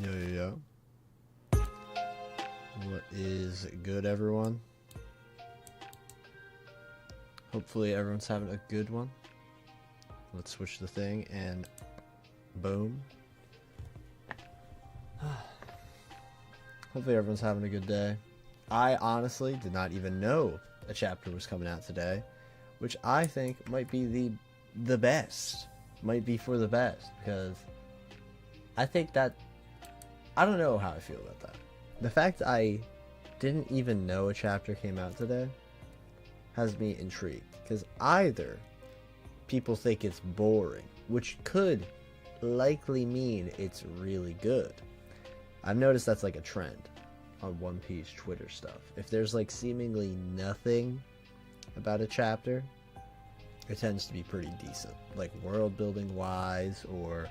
Yo, yo, yo. What is good, everyone? Hopefully, everyone's having a good one. Let's switch the thing and boom. Hopefully, everyone's having a good day. I honestly did not even know a chapter was coming out today, which I think might be the best. Might be for the best, because I think that I don't know how I feel about that. The fact I didn't even know a chapter came out today has me intrigued, because either people think it's boring, which could likely mean it's really good. I've noticed that's like a trend on One Piece Twitter stuff. If there's like seemingly nothing about a chapter, it tends to be pretty decent, like world building wise, or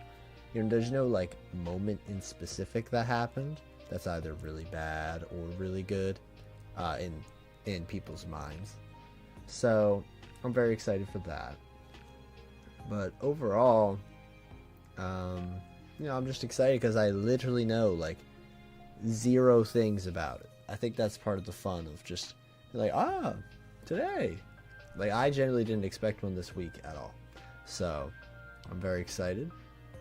there's no like moment in specific that happened that's either really bad or really good in people's minds. So I'm very excited for that. But overall, I'm just excited because I literally know like zero things about it. I think that's part of the fun of just like, today. Like, I generally didn't expect one this week at all. So I'm very excited.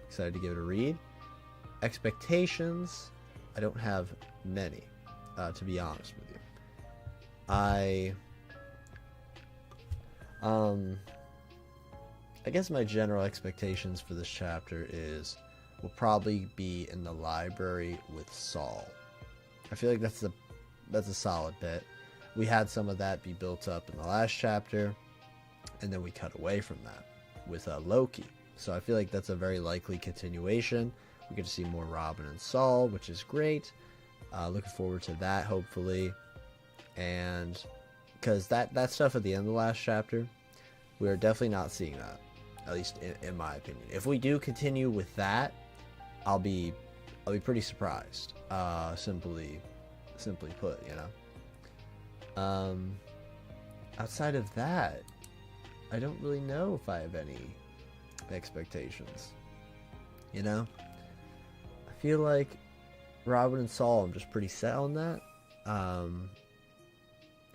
Excited to give it a read. Expectations, I don't have many, to be honest with you. I guess my general expectations for this chapter is we'll probably be in the library with Saul. I feel like that's a solid bet. We had some of that be built up in the last chapter, and then we cut away from that with Loki. So I feel like that's a very likely continuation. We get to see more Robin and Saul, which is great. Looking forward to that, hopefully. And because that stuff at the end of the last chapter, we are definitely not seeing that, at least in my opinion. If we do continue with that, I'll be pretty surprised. Simply put, outside of that, I don't really know if I have any expectations. I feel like Robin and Saul, I'm just pretty set on that.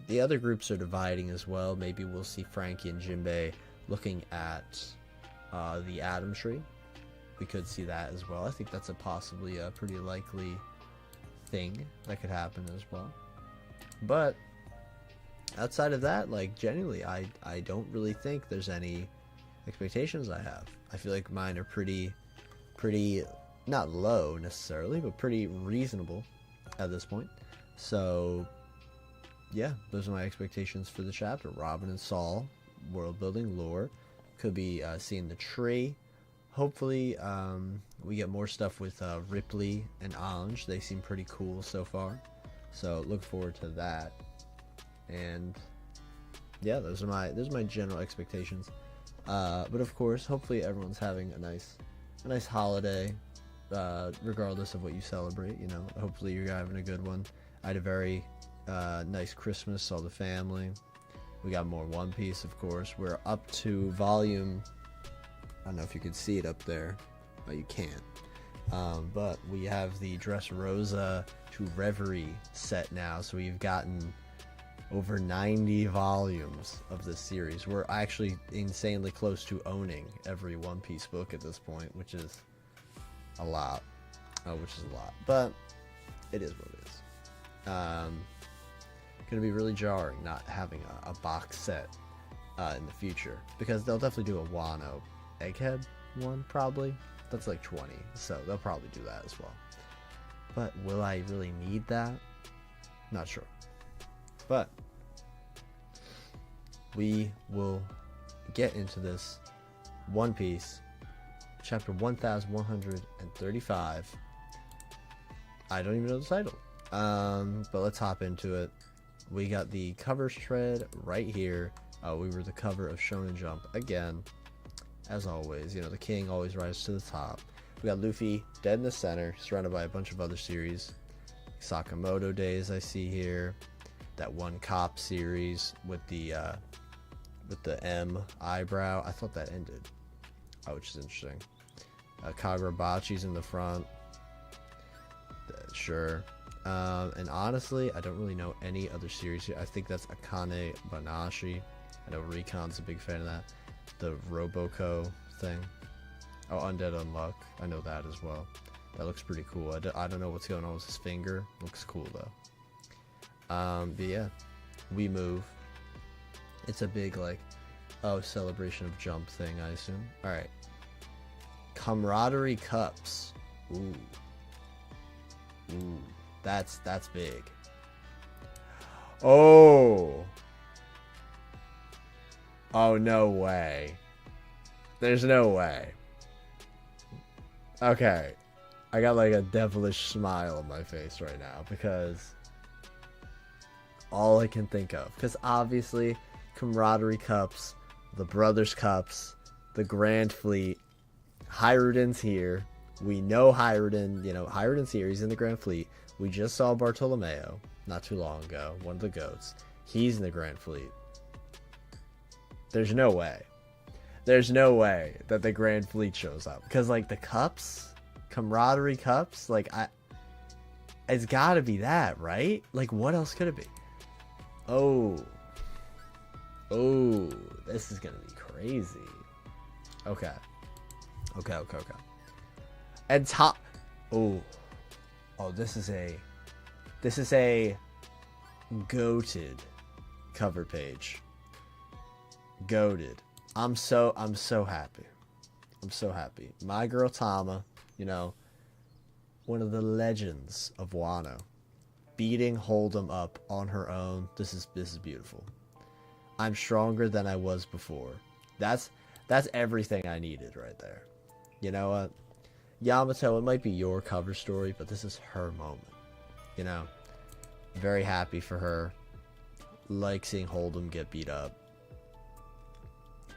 The other groups are dividing as well. Maybe we'll see Frankie and Jinbei looking at the Atom Tree. We could see that as well. I think that's possibly a pretty likely thing that could happen as well. But outside of that, like, genuinely, I don't really think there's any expectations I have. I feel like mine are pretty not low necessarily, but pretty reasonable at this point. So yeah, those are my expectations for the chapter. Robin and Saul, world building, lore. Could be seeing the tree. Hopefully we get more stuff with Ripley and Ange. They seem pretty cool so far, so look forward to that. And yeah, those are my general expectations. But of course, hopefully everyone's having a nice holiday, regardless of what you celebrate. Hopefully you're having a good one. I had a very nice Christmas, saw the family. We got more One Piece, of course. We're up to volume, I don't know if you can see it up there, but you can't. But we have the Dressrosa to Reverie set now, so we've gotten over 90 volumes of this series. We're actually insanely close to owning every One Piece book at this point, which is a lot. But it is what it is. Gonna be really jarring not having a box set in the future, because they'll definitely do a Wano Egghead one, probably. That's like 20, so they'll probably do that as well. But will I really need that? Not sure. But we will get into this One Piece, chapter 1135. I don't even know the title. But let's hop into it. We got the cover shred right here. We were the cover of Shonen Jump again. As always, the king always rises to the top. We got Luffy dead in the center, surrounded by a bunch of other series. Sakamoto Days I see here. That one cop series with the M eyebrow. I thought that ended. Which is interesting. Kagurabachi's in the front. Sure. And honestly, I don't really know any other series here. I think that's Akane Banashi. I know Recon's a big fan of that. The Roboco thing. Oh, Undead Unluck. I know that as well. That looks pretty cool. I don't know what's going on with his finger. Looks cool though. But yeah, we move. It's a big like, oh, celebration of jump thing, I assume. All right. Camaraderie cups. Ooh. Ooh. That's big. Oh. Oh, no way. There's no way. Okay. I got like a devilish smile on my face right now because all I can think of. Because obviously, Camaraderie Cups, the Brothers Cups, the Grand Fleet, Hyruden's here. We know Hyruden, you know, Hyruden's here. He's in the Grand Fleet. We just saw Bartolomeo not too long ago, one of the goats. He's in the Grand Fleet. There's no way. There's no way that the Grand Fleet shows up. Because, like, the cups, Camaraderie Cups, like, it's gotta be that, right? Like, what else could it be? Oh. Oh, this is gonna be crazy. Okay. Okay. And top. Oh. Oh, this is a goated cover page. Goated. I'm so happy. I'm so happy. My girl Tama, you know, one of the legends of Wano, beating Hold'em up on her own. This is beautiful. I'm stronger than I was before. That's everything I needed right there. You know what? Yamato, it might be your cover story, but this is her moment. You know? Very happy for her. Like seeing Hold'em get beat up.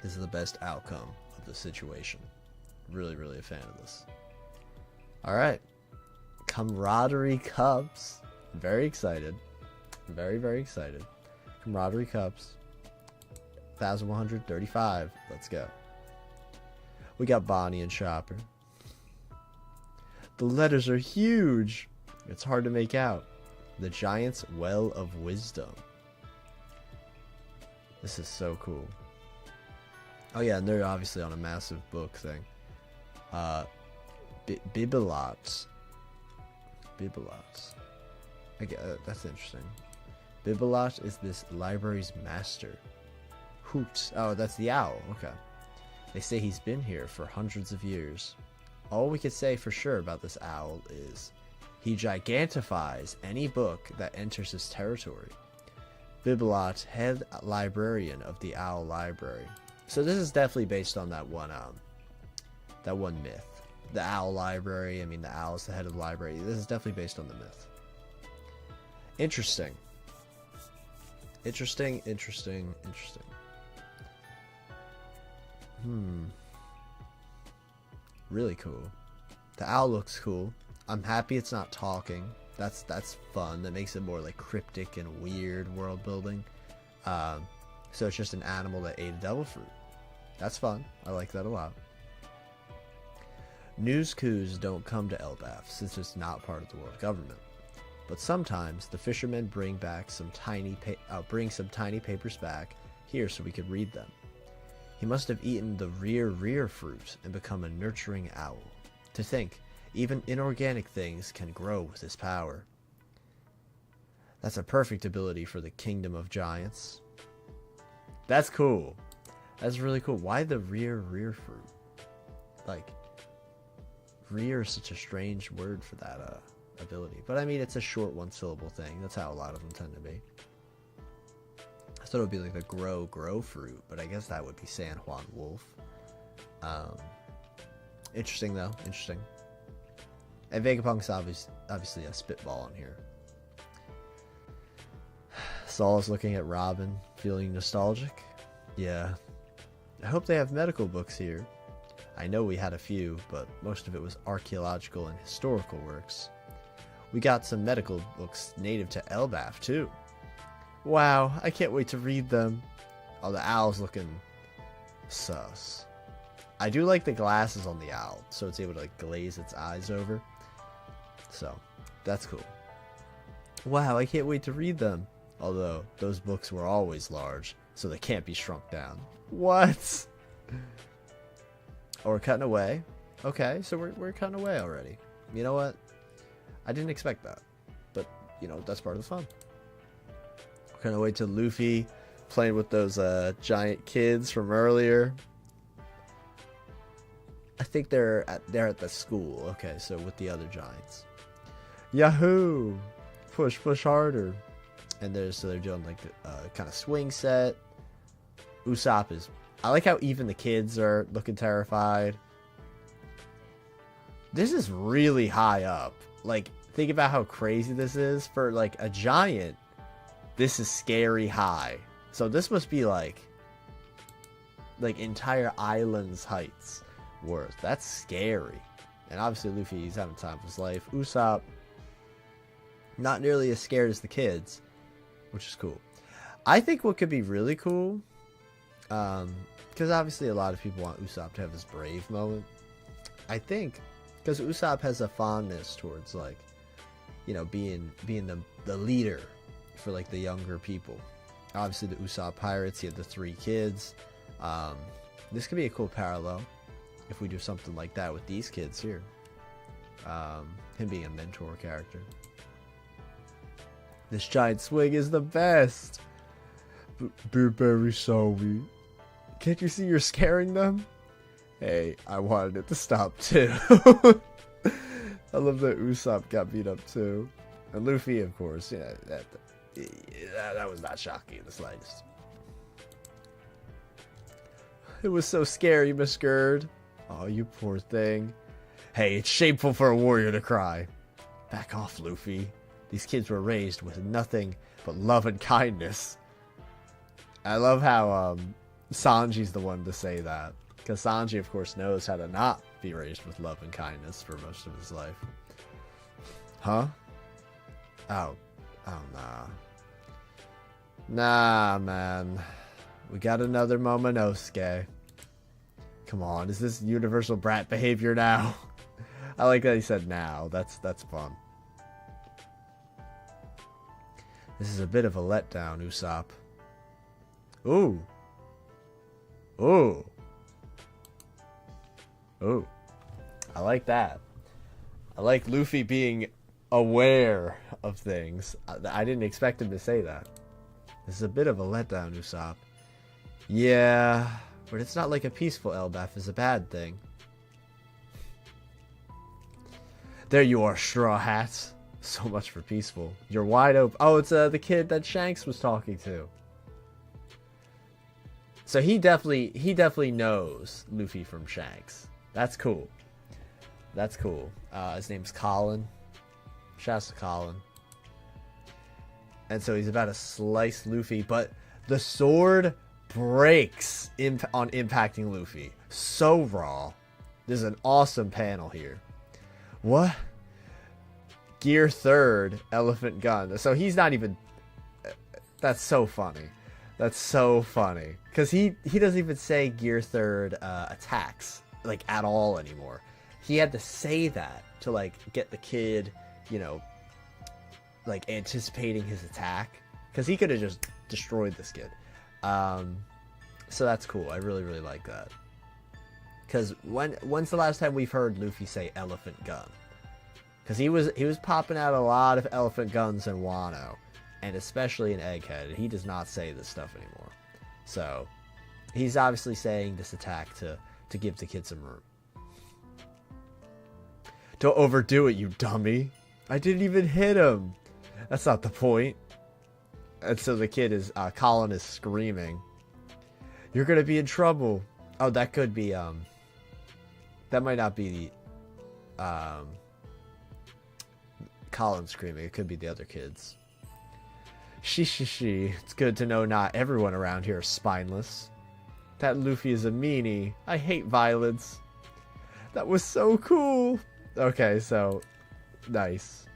This is the best outcome of the situation. Really, really a fan of this. Alright. Camaraderie Cups. Very excited. Very, very excited. Camaraderie Cups. 1135. Let's go. We got Bonnie and Chopper. The letters are huge. It's hard to make out. The Giant's Well of Wisdom. This is so cool. Oh yeah, and they're obviously on a massive book thing. Bibelots. That's interesting. Bibelot is this library's master. Hoot. Oh, that's the owl. Okay. They say he's been here for hundreds of years. All we could say for sure about this owl is he gigantifies any book that enters his territory. Bibelot, head librarian of the Owl Library. So this is definitely based on that one myth. The Owl Library, I mean the owl's the head of the library. This is definitely based on the myth. Interesting. Interesting. Really cool. The owl looks cool. I'm happy it's not talking. That's fun. That makes it more like cryptic and weird world building. So it's just an animal that ate a devil fruit. That's fun. I like that a lot. News coups don't come to Elbaf since it's not part of the world government. But sometimes the fishermen bring some tiny papers back here so we could read them. He must have eaten the rear fruit and become a nurturing owl. To think, even inorganic things can grow with his power. That's a perfect ability for the Kingdom of Giants. That's cool. That's really cool. Why the rear fruit? Like, rear is such a strange word for that ability. But I mean, it's a short one-syllable thing. That's how a lot of them tend to be. I thought it would be like the grow fruit, but I guess that would be San Juan Wolf. Interesting though, interesting. And Vegapunk's obviously a spitball on here. Saul is looking at Robin, feeling nostalgic. Yeah. I hope they have medical books here. I know we had a few, but most of it was archaeological and historical works. We got some medical books native to Elbaf too. Wow, I can't wait to read them. Oh, the owl's looking sus. I do like the glasses on the owl, so it's able to like glaze its eyes over. So, That's cool. Wow, I can't wait to read them. Although, those books were always large, so they can't be shrunk down. What? Oh, we're cutting away. Okay, so we're cutting away already. You know what? I didn't expect that. But, you know, that's part of the fun. We're cutting away to Luffy playing with those giant kids from earlier. I think they're at the school. Okay, so with the other giants. Yahoo! Push harder. And they're doing like the kind of swing set. Usopp is... I like how even the kids are looking terrified. This is really high up. Like, think about how crazy this is. For like a giant, this is scary high. So this must be like entire island's heights worth. That's scary. And obviously Luffy, he's having time of his life. Usopp, not nearly as scared as the kids, which is cool. I think what could be really cool, because obviously a lot of people want Usopp to have his brave moment. I think because Usopp has a fondness towards, like, you know, being the leader for like the younger people. Obviously the Usopp Pirates, he had the 3 kids. This could be a cool parallel if we do something like that with these kids here. Him being a mentor character. This giant swing is the best. They're very sorry. Can't you see you're scaring them? Hey, I wanted it to stop too. I love that Usopp got beat up too. And Luffy, of course, yeah, that was not shocking in the slightest. It was so scary, Miss Gerd. Oh, you poor thing. Hey, it's shameful for a warrior to cry. Back off, Luffy. These kids were raised with nothing but love and kindness. I love how Sanji's the one to say that. Because Sanji, of course, knows how to not be raised with love and kindness for most of his life. Huh? Oh, nah. Nah, man. We got another Momonosuke. Come on, is this universal brat behavior now? I like that he said now. That's fun. This is a bit of a letdown, Usopp. Ooh. Ooh. Ooh. I like that. I like Luffy being aware of things. I didn't expect him to say that. This is a bit of a letdown, Usopp. Yeah, but it's not like a peaceful Elbaf is a bad thing. There you are, Straw Hats. So much for peaceful. You're wide open. Oh, it's the kid that Shanks was talking to. So he definitely knows Luffy from Shanks. That's cool. That's cool. His name's Colin. Shouts to Colin. And so he's about to slice Luffy, but the sword breaks on impacting Luffy. So raw. There's an awesome panel here. What? Gear 3rd, elephant gun. So he's not even... That's so funny. That's so funny. Because he doesn't even say Gear 3rd attacks, like, at all anymore. He had to say that to, like, get the kid, you know, like, anticipating his attack. Because he could have just destroyed this kid. So that's cool. I really, really like that. Because when's the last time we've heard Luffy say elephant gun? Because he was popping out a lot of elephant guns in Wano, and especially in Egghead. He does not say this stuff anymore. So he's obviously saying this attack to give the kid some room. Don't overdo it, you dummy. I didn't even hit him. That's not the point. And so the kid is, Colin is screaming. You're gonna be in trouble. Oh, that could be, that might not be the, Colin screaming. It could be the other kids. She. It's good to know not everyone around here is spineless. That Luffy is a meanie. I hate violence. That was so cool. Okay, so nice.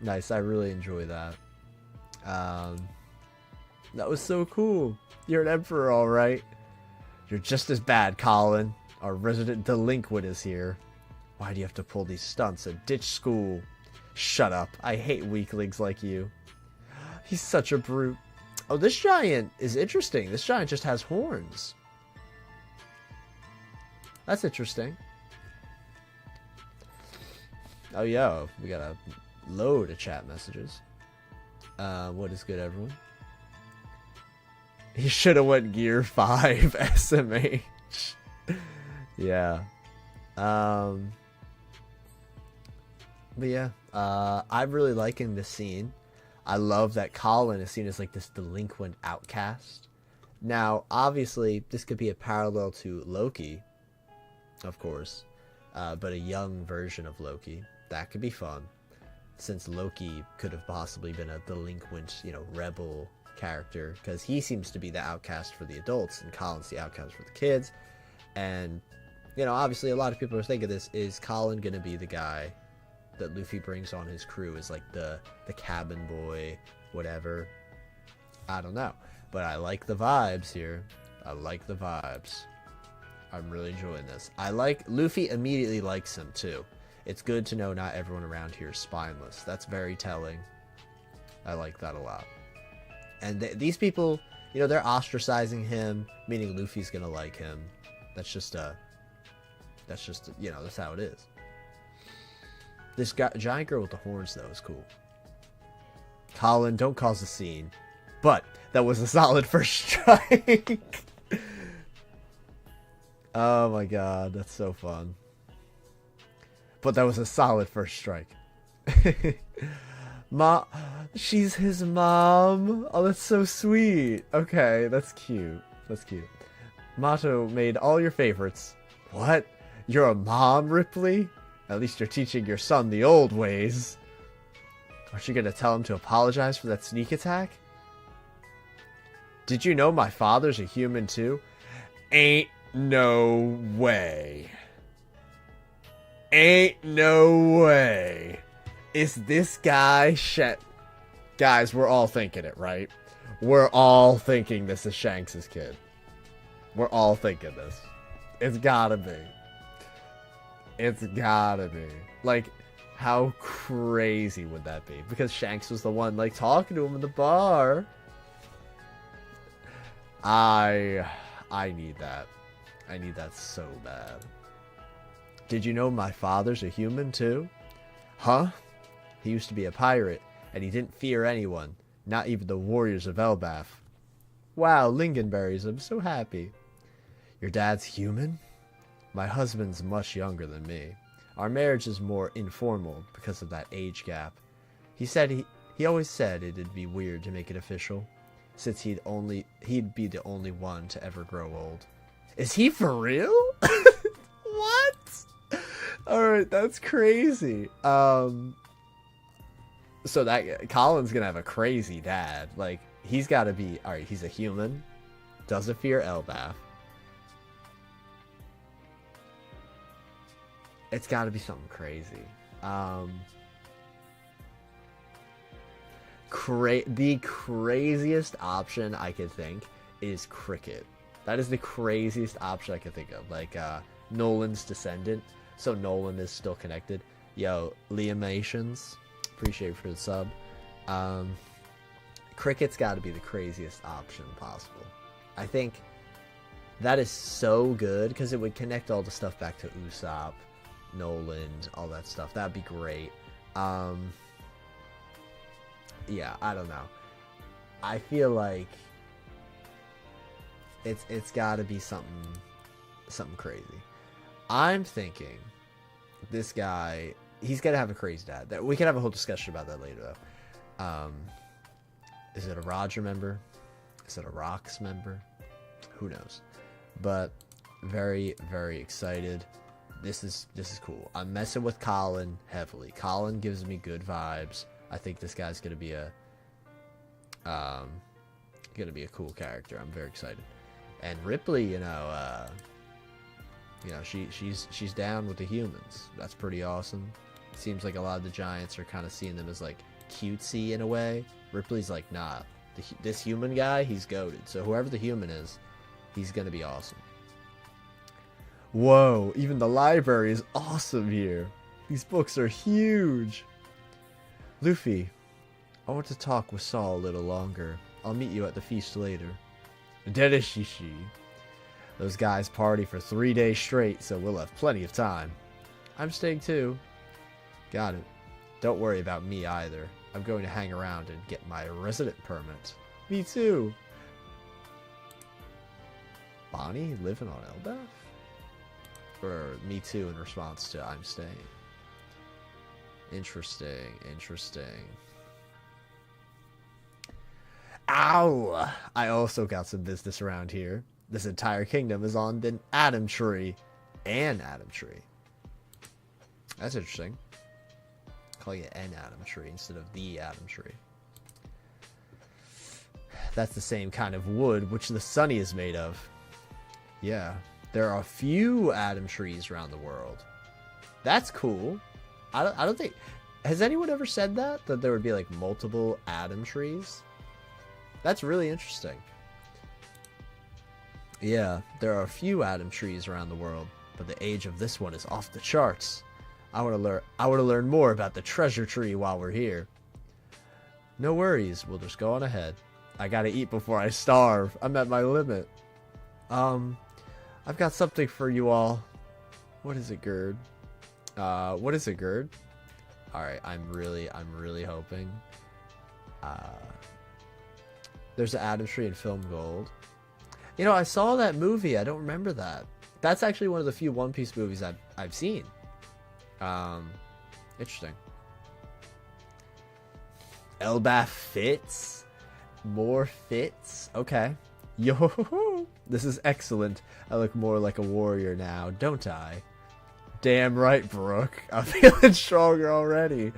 I really enjoy that. That was so cool. You're an emperor, all right. You're just as bad, Colin. Our resident delinquent is here. Why do you have to pull these stunts and ditch school? Shut up. I hate weaklings like you. He's such a brute. Oh, this giant is interesting. This giant just has horns. That's interesting. Oh, yo, we got a load of chat messages. What is good, everyone? He should have went Gear 5 SMH. Yeah. But yeah, I'm really liking this scene. I love that Colin is seen as like this delinquent outcast. Now, obviously, this could be a parallel to Loki, of course, but a young version of Loki. That could be fun, since Loki could have possibly been a delinquent, you know, rebel character, because he seems to be the outcast for the adults, and Colin's the outcast for the kids. And, you know, obviously a lot of people are thinking this, is Colin going to be the guy that Luffy brings on his crew as like the cabin boy, whatever? I don't know, but I like the vibes here. I like the vibes. I'm really enjoying this. I like Luffy immediately likes him too. It's good to know not everyone around here is spineless. That's very telling. I like that a lot. And these people, you know, they're ostracizing him, meaning Luffy's gonna like him. That's just you know, that's how it is. This giant girl with the horns, though, is cool. Colin, don't cause a scene. But that was a solid first strike. Oh my god, that's so fun. But that was a solid first strike. She's his mom. Oh, that's so sweet. Okay, that's cute. That's cute. Mato made all your favorites. What? You're a mom, Ripley? At least you're teaching your son the old ways. Aren't you gonna tell him to apologize for that sneak attack? Did you know my father's a human too? Ain't no way. Ain't no way. Is this guy Shanks? Guys, we're all thinking it, right? We're all thinking this is Shanks' kid. We're all thinking this. It's gotta be. It's gotta be. Like, how crazy would that be? Because Shanks was the one, like, talking to him in the bar. I need that. I need that so bad. Did you know my father's a human, too? Huh? He used to be a pirate, and he didn't fear anyone. Not even the warriors of Elbaf. Wow, lingonberries, I'm so happy. Your dad's human? My husband's much younger than me. Our marriage is more informal because of that age gap. He said he always said it'd be weird to make it official, since he'd be the only one to ever grow old. Is he for real? What? Alright, that's crazy. So that Colin's gonna have a crazy dad. Like, he's gotta be, alright, he's a human, doesn't fear Elbaf. It's got to be something crazy. The craziest option I could think is Cricket. That is the craziest option I could think of. Like, Nolan's descendant. So Nolan is still connected. Yo, Liamations. Appreciate it for the sub. Cricket's got to be the craziest option possible. I think that is so good because it would connect all the stuff back to Usopp, Nolan, all that stuff. That'd be great. Yeah, I don't know. I feel like it's got to be something crazy. I'm thinking this guy, he's gonna have a crazy dad. That we can have a whole discussion about that later, though. Is it a Roger member? Is it a Rocks member? Who knows? But very, very excited. This is cool. I'm messing with Colin heavily. Colin gives me good vibes. I think this guy's gonna be a cool character. I'm very excited. And Ripley, you know, she's down with the humans. That's pretty awesome. It seems like a lot of the giants are kind of seeing them as like cutesy in a way. Ripley's like, nah, this human guy, he's goated. So whoever the human is, he's gonna be awesome. Whoa, even the library is awesome here. These books are huge. Luffy, I want to talk with Saul a little longer. I'll meet you at the feast later. Dereshishi. Those guys party for 3 days straight, so we'll have plenty of time. I'm staying too. Got it. Don't worry about me either. I'm going to hang around and get my resident permit. Me too. Bonnie living on Elbaf? Or me too in response to I'm staying. Interesting, interesting. Ow! I also got some business around here. This entire kingdom is on the Adam Tree. An Adam Tree. That's interesting. Calling it an Adam Tree instead of the Adam Tree. That's the same kind of wood which the Sunny is made of. Yeah. There are a few Adam Trees around the world. That's cool. I don't think... Has anyone ever said that? That there would be like multiple Adam Trees? That's really interesting. Yeah, there are a few Adam Trees around the world, but the age of this one is off the charts. I want to learn more about the treasure tree while we're here. No worries, we'll just go on ahead. I gotta eat before I starve. I'm at my limit. I've got something for you all. What is it, Gerd? What is it, Gerd? Alright, I'm really hoping. There's an Adam Tree in Film Gold. You know, I saw that movie. I don't remember that. That's actually one of the few One Piece movies I've seen. Interesting. Elbaf fits? More fits? Okay. Yo, this is excellent. I look more like a warrior now, don't I? Damn right, Brooke. I'm feeling stronger already.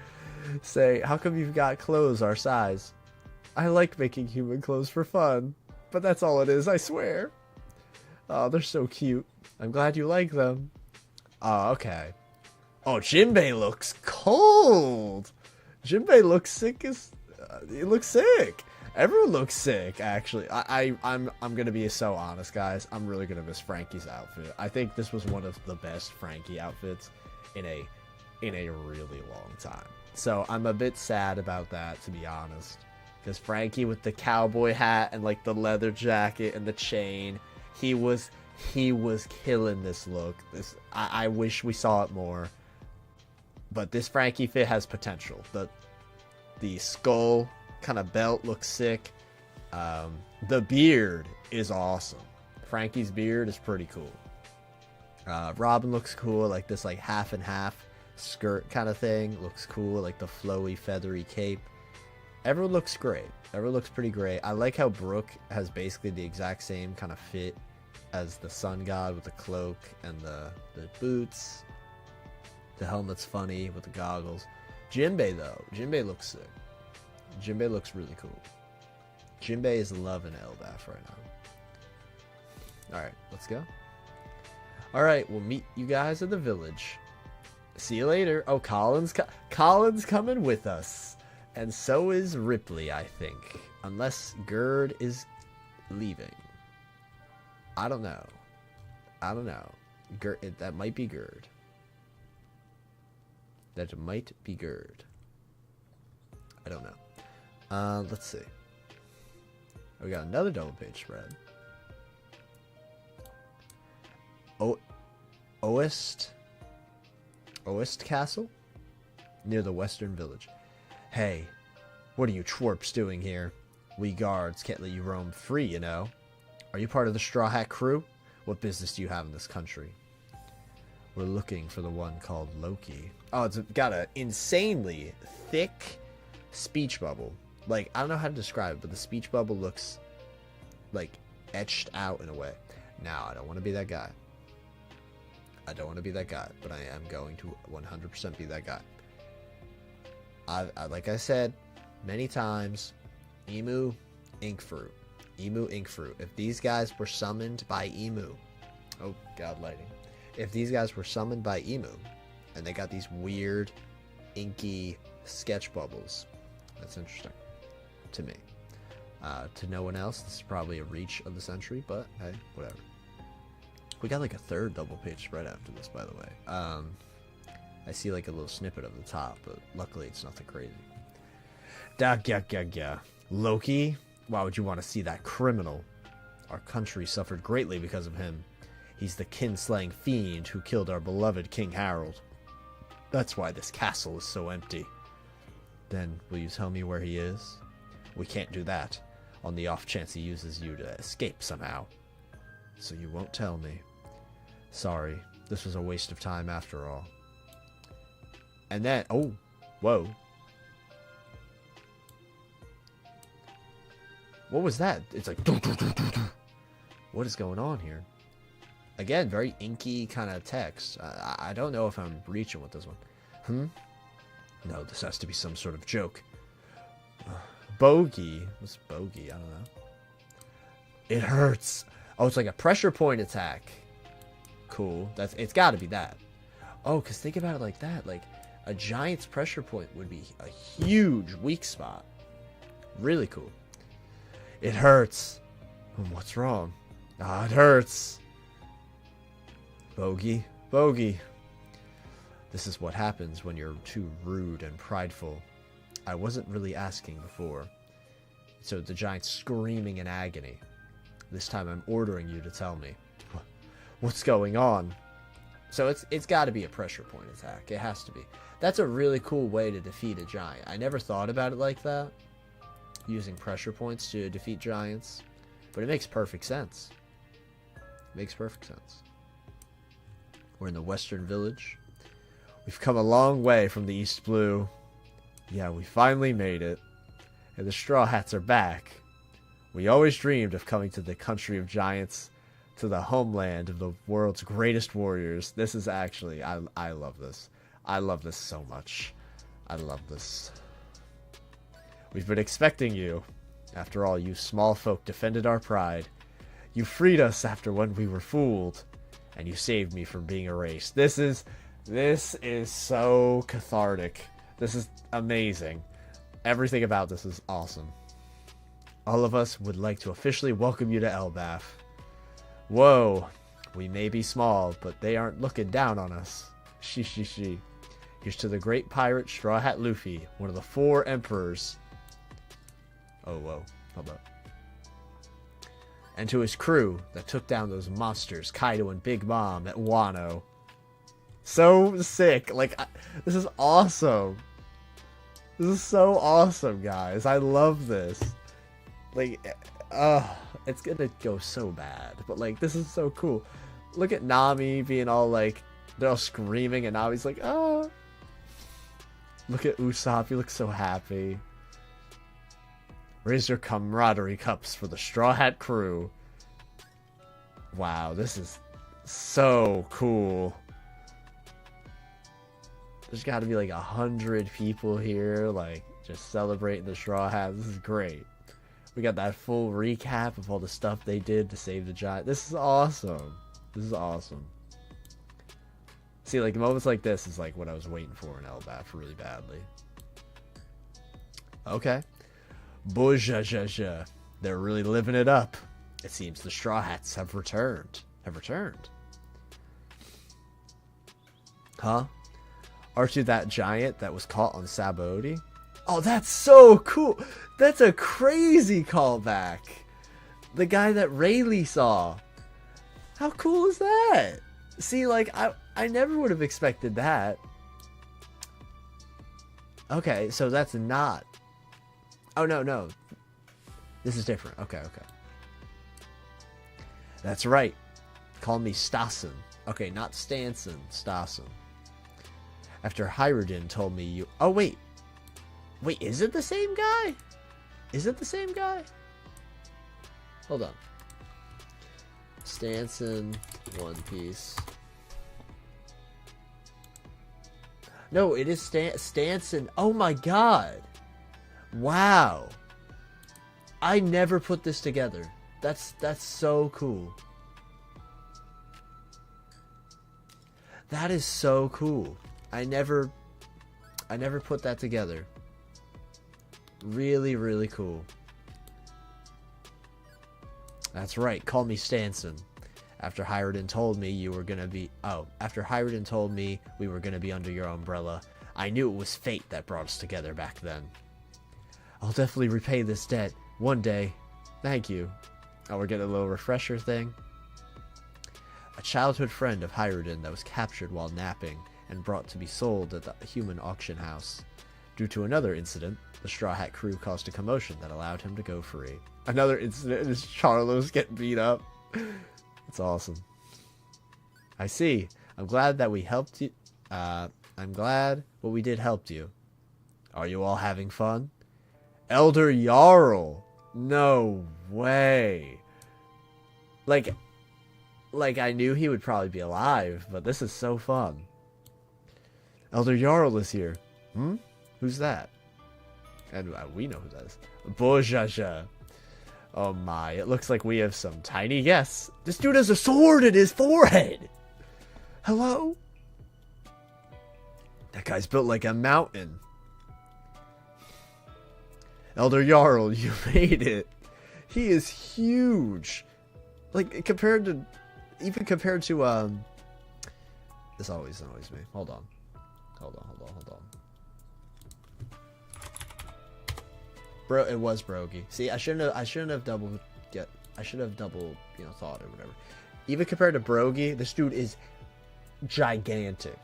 Say, how come you've got clothes our size? I like making human clothes for fun, but that's all it is, I swear. Oh, they're so cute. I'm glad you like them. Oh, okay. Oh, Jinbei looks cold. Jinbei looks sick as... he looks sick. Everyone looks sick, actually. I'm gonna be so honest, guys. I'm really gonna miss Frankie's outfit. I think this was one of the best Frankie outfits in a really long time. So I'm a bit sad about that, to be honest. Because Frankie with the cowboy hat and like the leather jacket and the chain, he was killing this look. I wish we saw it more. But this Frankie fit has potential. The skull kind of belt looks sick. The beard is awesome. Frankie's beard is pretty cool. Robin looks cool, like this like half and half skirt kind of thing looks cool, like the flowy feathery cape. Everyone looks great. Everyone looks pretty great. I like how Brooke has basically the exact same kind of fit as the sun god with the cloak and the boots. The helmet's funny with the goggles. Jinbei though, Jinbei looks sick. Jinbei looks really cool. Jinbei is loving Elbaf right now. Alright, let's go. Alright, we'll meet you guys at the village. See you later. Oh, Colin's coming with us. And so is Ripley, I think. Unless Gerd is leaving. I don't know. That might be Gerd. That might be Gerd. I don't know. Let's see. We got another double page spread. Oest Castle? Near the western village. Hey, what are you twerps doing here? We guards can't let you roam free, you know. Are you part of the Straw Hat crew? What business do you have in this country? We're looking for the one called Loki. Oh, it's got an insanely thick speech bubble. Like, I don't know how to describe it, but the speech bubble looks like etched out in a way. Now, I don't want to be that guy. But I am going to 100% be that guy. Like I said many times, Emu, Ink Fruit. If these guys were summoned by Emu, oh god, lighting. If these guys were summoned by Emu, and they got these weird, inky sketch bubbles, that's interesting to me. To no one else, this is probably a reach of the century, but hey, whatever. We got like a third double page spread after this, by the way. I see like a little snippet of the top, but luckily it's nothing crazy. Da-ga-ga-ga. Loki? Why would you want to see that criminal? Our country suffered greatly because of him. He's the kin-slaying fiend who killed our beloved King Harold. That's why this castle is so empty. Then, will you tell me where he is? We can't do that, on the off chance he uses you to escape somehow. So you won't tell me. Sorry, this was a waste of time after all. And then, oh, whoa. What was that? It's like, what is going on here? Again, very inky kind of text. I don't know if I'm reaching with this one. No, this has to be some sort of joke. Bogey. What's bogey? I don't know. It hurts. Oh, it's like a pressure point attack. Cool. It's got to be that. Oh, because think about it like that. Like, a giant's pressure point would be a huge weak spot. Really cool. It hurts. What's wrong? Ah, it hurts. Bogey. Bogey. This is what happens when you're too rude and prideful. I wasn't really asking before. So the giant's screaming in agony. This time I'm ordering you to tell me. What's going on? So it's got to be a pressure point attack. It has to be. That's a really cool way to defeat a giant. I never thought about it like that. Using pressure points to defeat giants. But it makes perfect sense. Makes perfect sense. We're in the Western Village. We've come a long way from the East Blue. Yeah, we finally made it. And the Straw Hats are back. We always dreamed of coming to the country of giants, to the homeland of the world's greatest warriors. This is actually, I love this. I love this so much. I love this. We've been expecting you. After all, you small folk defended our pride. You freed us after when we were fooled. And you saved me from being erased. This is so cathartic. This is amazing. Everything about this is awesome. All of us would like to officially welcome you to Elbaf. Whoa. We may be small, but they aren't looking down on us. She. Here's to the great pirate Straw Hat Luffy, one of the 4 emperors. Oh, whoa. Hold up. And to his crew that took down those monsters, Kaido and Big Mom at Wano. So sick. Like, this is awesome. This is so awesome, guys. I love this. Like, it's gonna go so bad. But, like, this is so cool. Look at Nami being all, like, they're all screaming, and Nami's like, oh. Look at Usopp. He looks so happy. Raise your camaraderie cups for the Straw Hat crew. Wow, this is so cool. There's got to be like 100 people here, like, just celebrating the Straw Hats. This is great. We got that full recap of all the stuff they did to save the giant. This is awesome. This is awesome. See, like, moments like this is like what I was waiting for in Elbaf really badly. Okay. Bojajaja. They're really living it up. It seems the Straw Hats have returned. Huh? Aren't you that giant that was caught on Sabaody? Oh, that's so cool. That's a crazy callback. The guy that Rayleigh saw. How cool is that? See, like, I never would have expected that. Okay, so that's not... Oh, no. This is different. Okay. That's right. Call me Stassen. Okay, not Stanson. Stassen. After Hyrudin told me you... Oh, wait. Wait, is it the same guy? Hold on. Stanson, One Piece. No, it is Stanson. Oh my god. Wow. I never put this together. That's so cool. That is so cool. I never put that together. Really, really cool. That's right. Call me Stanson. After Hyrudin told me you were gonna be... Oh, after Hyrudin told me we were gonna be under your umbrella, I knew it was fate that brought us together back then. I'll definitely repay this debt one day. Thank you. Oh, we're getting a little refresher thing. A childhood friend of Hyrudin that was captured while napping and brought to be sold at the human auction house. Due to another incident, the Straw Hat crew caused a commotion that allowed him to go free. Another incident is Charlos getting beat up. It's awesome. I see. I'm glad that we helped you. I'm glad what we did helped you. Are you all having fun? Elder Jarl! No way. Like I knew he would probably be alive, but this is so fun. Elder Jarl is here. Who's that? And we know who that is. Bojaja. Oh my, it looks like we have some tiny guests. This dude has a sword in his forehead. Hello? That guy's built like a mountain. Elder Jarl, you made it. He is huge. Like, compared to... Even compared to, This always annoys me. Hold on. Bro, it was Brogy. See, I shouldn't have double, you know, thought or whatever. Even compared to Brogy, this dude is gigantic.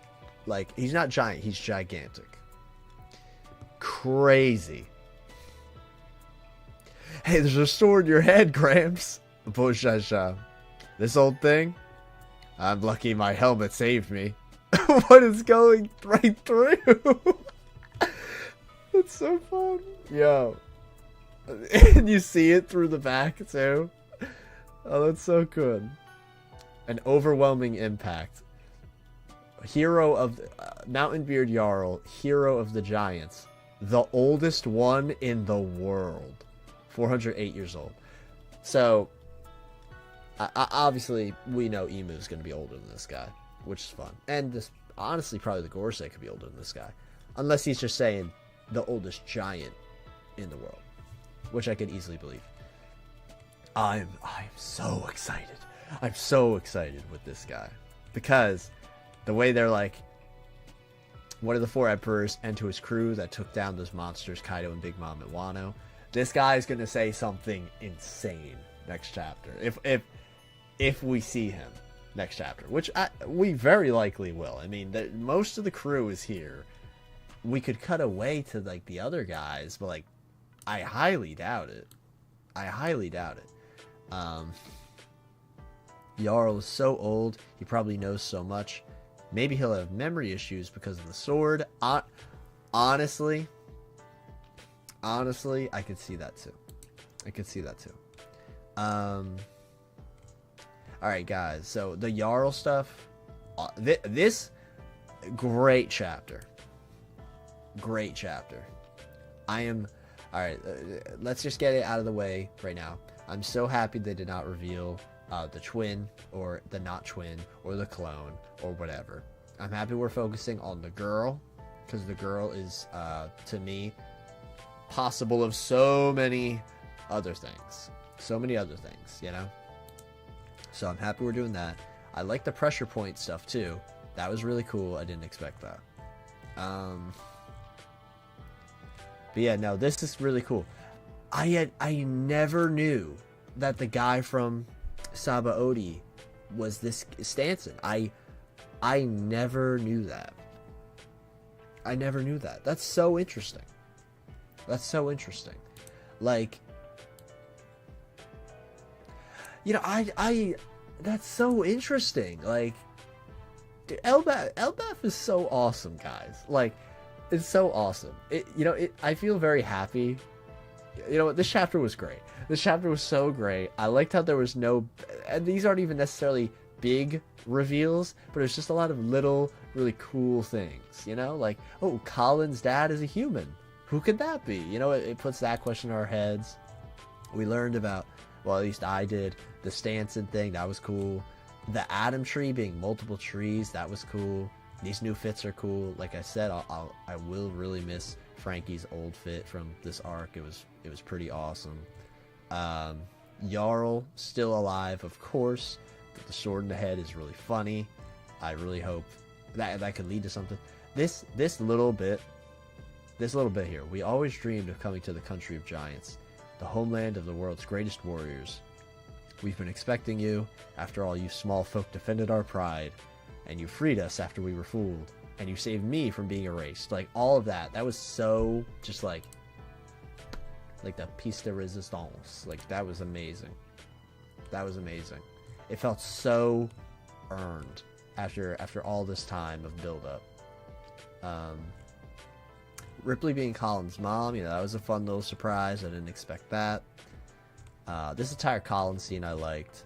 Like, he's not giant, he's gigantic. Crazy. Hey, there's a sword in your head, Gramps. Bojaja. This old thing? I'm lucky my helmet saved me. What is going right through? That's so fun. Yo. And you see it through the back, too. Oh, that's so good. An overwhelming impact. Hero of... Mountainbeard Jarl, hero of the giants. The oldest one in the world. 408 years old. So... obviously, we know Emu's going to be older than this guy, which is fun. And this, honestly, probably the Gorsei could be older than this guy. Unless he's just saying the oldest giant in the world, which I could easily believe. I'm so excited. I'm so excited with this guy. Because the way they're like, one of the 4 emperors and to his crew that took down those monsters, Kaido and Big Mom and Wano, this guy's going to say something insane next chapter. If we see him next chapter, which we very likely will. I mean, most of the crew is here. We could cut away to like the other guys, but like, I highly doubt it. Jarl is so old, he probably knows so much. Maybe he'll have memory issues because of the sword. Honestly, I could see that too. Alright, guys. So, the Jarl stuff. This, great chapter. Alright, let's just get it out of the way right now. I'm so happy they did not reveal the twin, or the not twin, or the clone, or whatever. I'm happy we're focusing on the girl, because the girl is, to me, possible of so many other things. You know? So I'm happy we're doing that. I like the pressure point stuff, too. That was really cool. I didn't expect that. But yeah, no, this is really cool. I never knew that the guy from Sabaody was this Stanson. I never knew that. That's so interesting. Like, you know, that's so interesting. Like, dude, Elbaf is so awesome, guys. Like, it's so awesome. I feel very happy. You know what? This chapter was great. This chapter was so great. I liked how there was no, and these aren't even necessarily big reveals, but it's just a lot of little, really cool things. You know, like, oh, Colin's dad is a human. Who could that be? You know, it puts that question in our heads. We learned about, well, at least I did, the Stanson thing. That was cool. The Atom Tree being multiple trees. That was cool. These new fits are cool. Like I said, I will really miss Frankie's old fit from this arc. It was pretty awesome. Jarl still alive, of course. But the sword in the head is really funny. I really hope that could lead to something. This little bit this little bit here. We always dreamed of coming to the country of giants, the homeland of the world's greatest warriors. We've been expecting you. After all, you small folk defended our pride, and you freed us after we were fooled, and you saved me from being erased. Like, all of that. That was so just like the piece de resistance. Like, that was amazing. That was amazing. It felt so earned after all this time of build-up. Ripley being Colin's mom, that was a fun little surprise. I didn't expect that. This entire Colin scene I liked,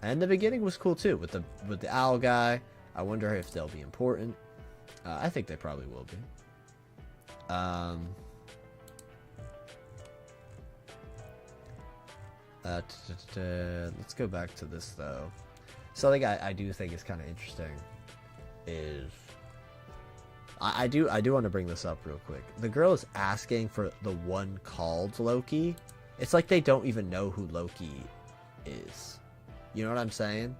and the beginning was cool too with the owl guy. I wonder if they'll be important. I think they probably will be. Let's go back to this though. Something I do think is kind of interesting is I do want to bring this up real quick. The girl is asking for the one called Loki. It's like they don't even know who Loki is. You know what I'm saying?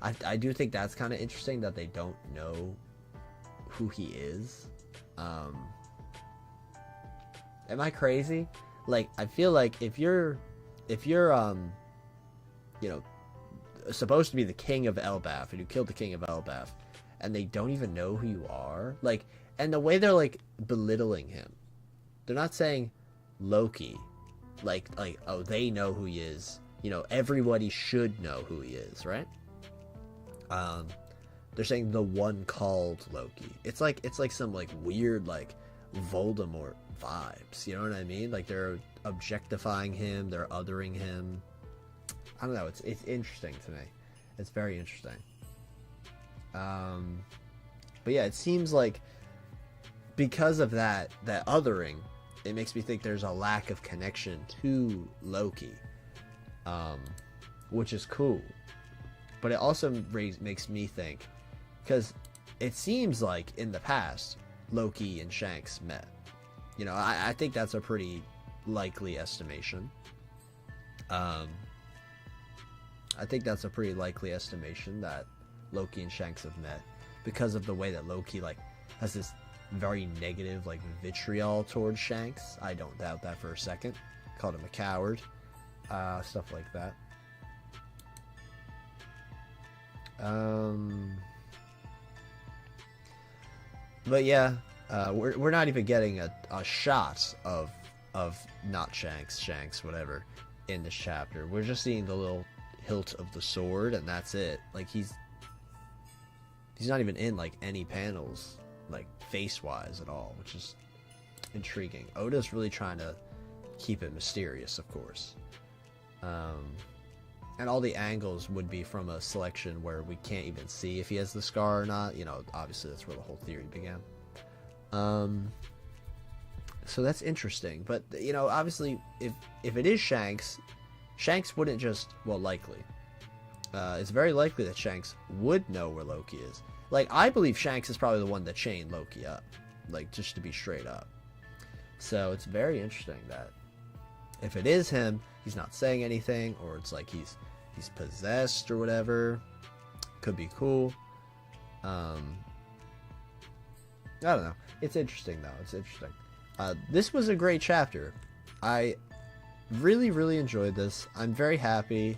I do think that's kind of interesting that they don't know who he is. Am I crazy? Like, I feel like if you're supposed to be the king of Elbaf and you killed the king of Elbaf and they don't even know who you are, like, and the way they're like belittling him, they're not saying Loki like oh, they know who he is, everybody should know who he is, right? They're saying the one called Loki. It's like some like weird like Voldemort vibes, you know what I mean? Like, they're objectifying him, they're othering him. I don't know, it's interesting to me. It's very interesting. But yeah, it seems like because of that othering, it makes me think there's a lack of connection to Loki, which is cool. But it also makes me think, because it seems like in the past Loki and Shanks met. I think that's a pretty likely estimation. I think that's a pretty likely estimation that Loki and Shanks have met, because of the way that Loki like has this very negative like vitriol towards Shanks. I don't doubt that for a second. Called him a coward, stuff like that. But yeah, we're not even getting a shot of not Shanks whatever in this chapter. We're just seeing the little hilt of the sword, and that's it. Like, he's not even in like any panels like face wise at all, which is intriguing. Oda's really trying to keep it mysterious, of course. And all the angles would be from a selection where we can't even see if he has the scar or not. Obviously that's where the whole theory began. So that's interesting. But, obviously if it is Shanks wouldn't just, well, likely. It's very likely that Shanks would know where Loki is. Like, I believe Shanks is probably the one that chained Loki up. Like, just to be straight up. So it's very interesting that if it is him, he's not saying anything, or it's like he's possessed or whatever. Could be cool. I don't know. It's interesting though. It's interesting. This was a great chapter. I really, really enjoyed this. I'm very happy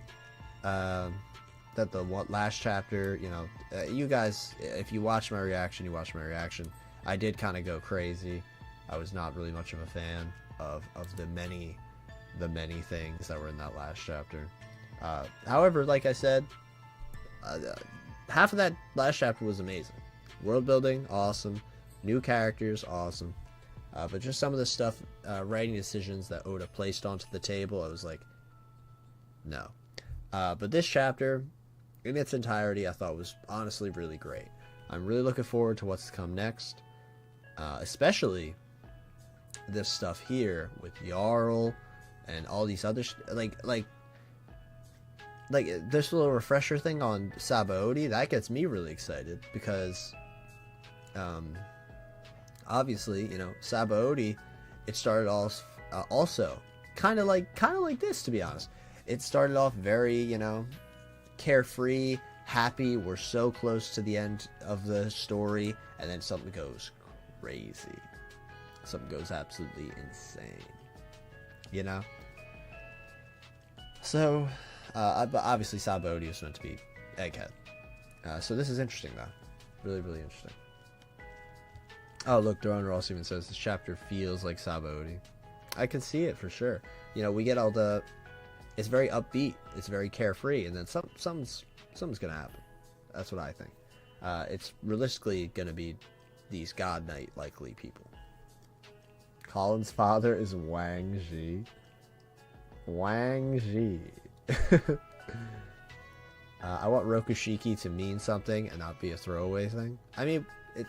that the last chapter, you guys, if you watch my reaction, you watch my reaction. I did kind of go crazy. I was not really much of a fan of the many things that were in that last chapter. However, like I said, half of that last chapter was amazing. World building, awesome. New characters, awesome. But just some of the stuff, writing decisions that Oda placed onto the table, I was like, no. But this chapter, in its entirety, I thought was honestly really great. I'm really looking forward to what's to come next. Especially this stuff here with Jarl and all these other like this little refresher thing on Sabaody, that gets me really excited, because obviously, Sabaody, it started off also kind of like this, to be honest. It started off very, carefree, happy, we're so close to the end of the story, and then something goes crazy. something goes absolutely insane, you know? So, but obviously Sabaody is meant to be Egghead. So this is interesting, though. Really, really interesting. Oh, look, Drone Ross even says this chapter feels like Sabaody. I can see it for sure. You know, we get all the... It's very upbeat. It's very carefree. And then something's going to happen. That's what I think. It's realistically going to be these God Knight-likely people. Colin's father is Wang Zhi. Wang Zhi. I want Rokushiki to mean something and not be a throwaway thing. I mean,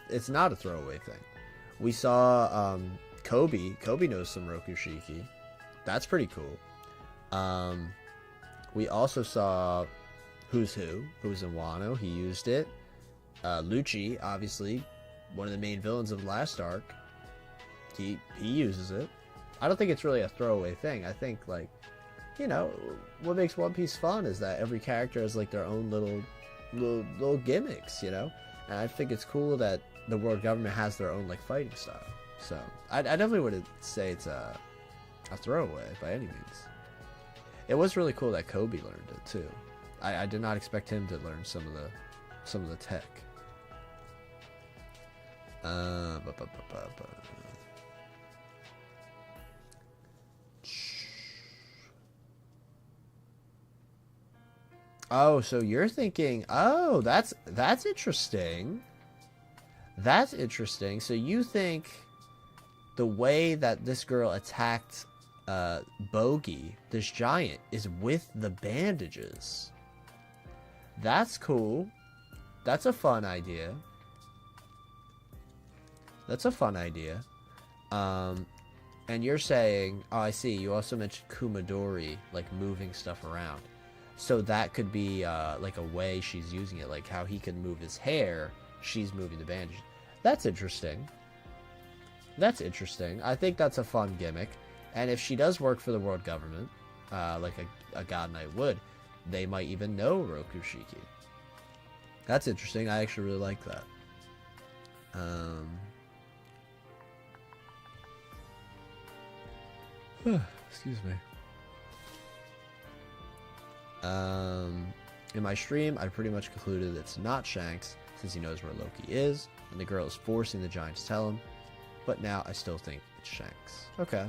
it's not a throwaway thing. We saw Kobe. Kobe knows some Rokushiki. That's pretty cool. We also saw Who's in Wano. He used it. Lucci, obviously, one of the main villains of last arc. He uses it. I don't think it's really a throwaway thing. I think, like, you know, what makes One Piece fun is that every character has like their own little gimmicks, you know. And I think it's cool that the world government has their own like fighting style. So I definitely wouldn't say it's a throwaway by any means. It was really cool that Kobe learned it too. I did not expect him to learn some of the tech. Oh, so you're thinking, oh, that's interesting. That's interesting. So you think the way that this girl attacked Bogey, this giant, is with the bandages. That's cool. That's a fun idea. That's a fun idea. And you're saying, oh, I see, you also mentioned Kumadori, like moving stuff around. So that could be like a way she's using it, like how he can move his hair, she's moving the bandage. That's interesting. That's interesting. I think that's a fun gimmick. And if she does work for the world government, like a God Knight would, they might even know Rokushiki. That's interesting. I actually really like that. Excuse me. In my stream, I pretty much concluded it's not Shanks, since he knows where Loki is, and the girl is forcing the giant to tell him, but now I still think it's Shanks. Okay.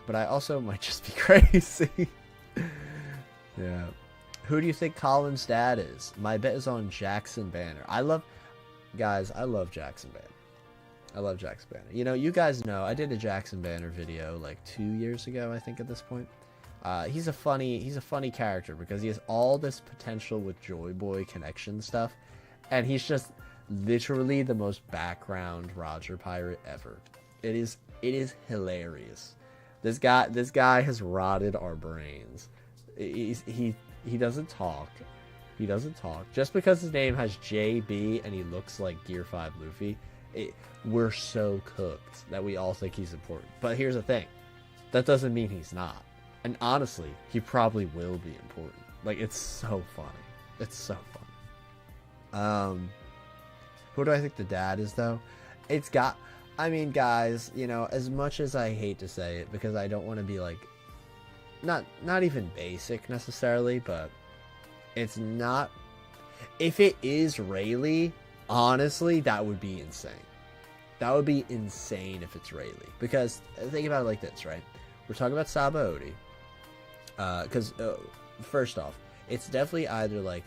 But I also might just be crazy. Yeah. Who do you think Colin's dad is? My bet is on Jackson Banner. I love Jackson Banner. I love Jackson Banner. You know, you guys know, I did a Jackson Banner video like 2 years ago, I think, at this point. He's a funny character because he has all this potential with Joy Boy connection stuff, and he's just literally the most background Roger pirate ever. It is hilarious. This guy has rotted our brains. He doesn't talk. He doesn't talk. Just because his name has JB and he looks like Gear 5 Luffy, we're so cooked that we all think he's important. But here's the thing. That doesn't mean he's not. And honestly, he probably will be important. Like, it's so funny. It's so funny. Who do I think the dad is, though? I mean, guys, you know, as much as I hate to say it, because I don't want to be, like, not even basic, necessarily, but it's not... If it is Rayleigh, honestly, that would be insane. That would be insane if it's Rayleigh. Because, think about it like this, right? We're talking about Sabaody. Because, first off, it's definitely either, like,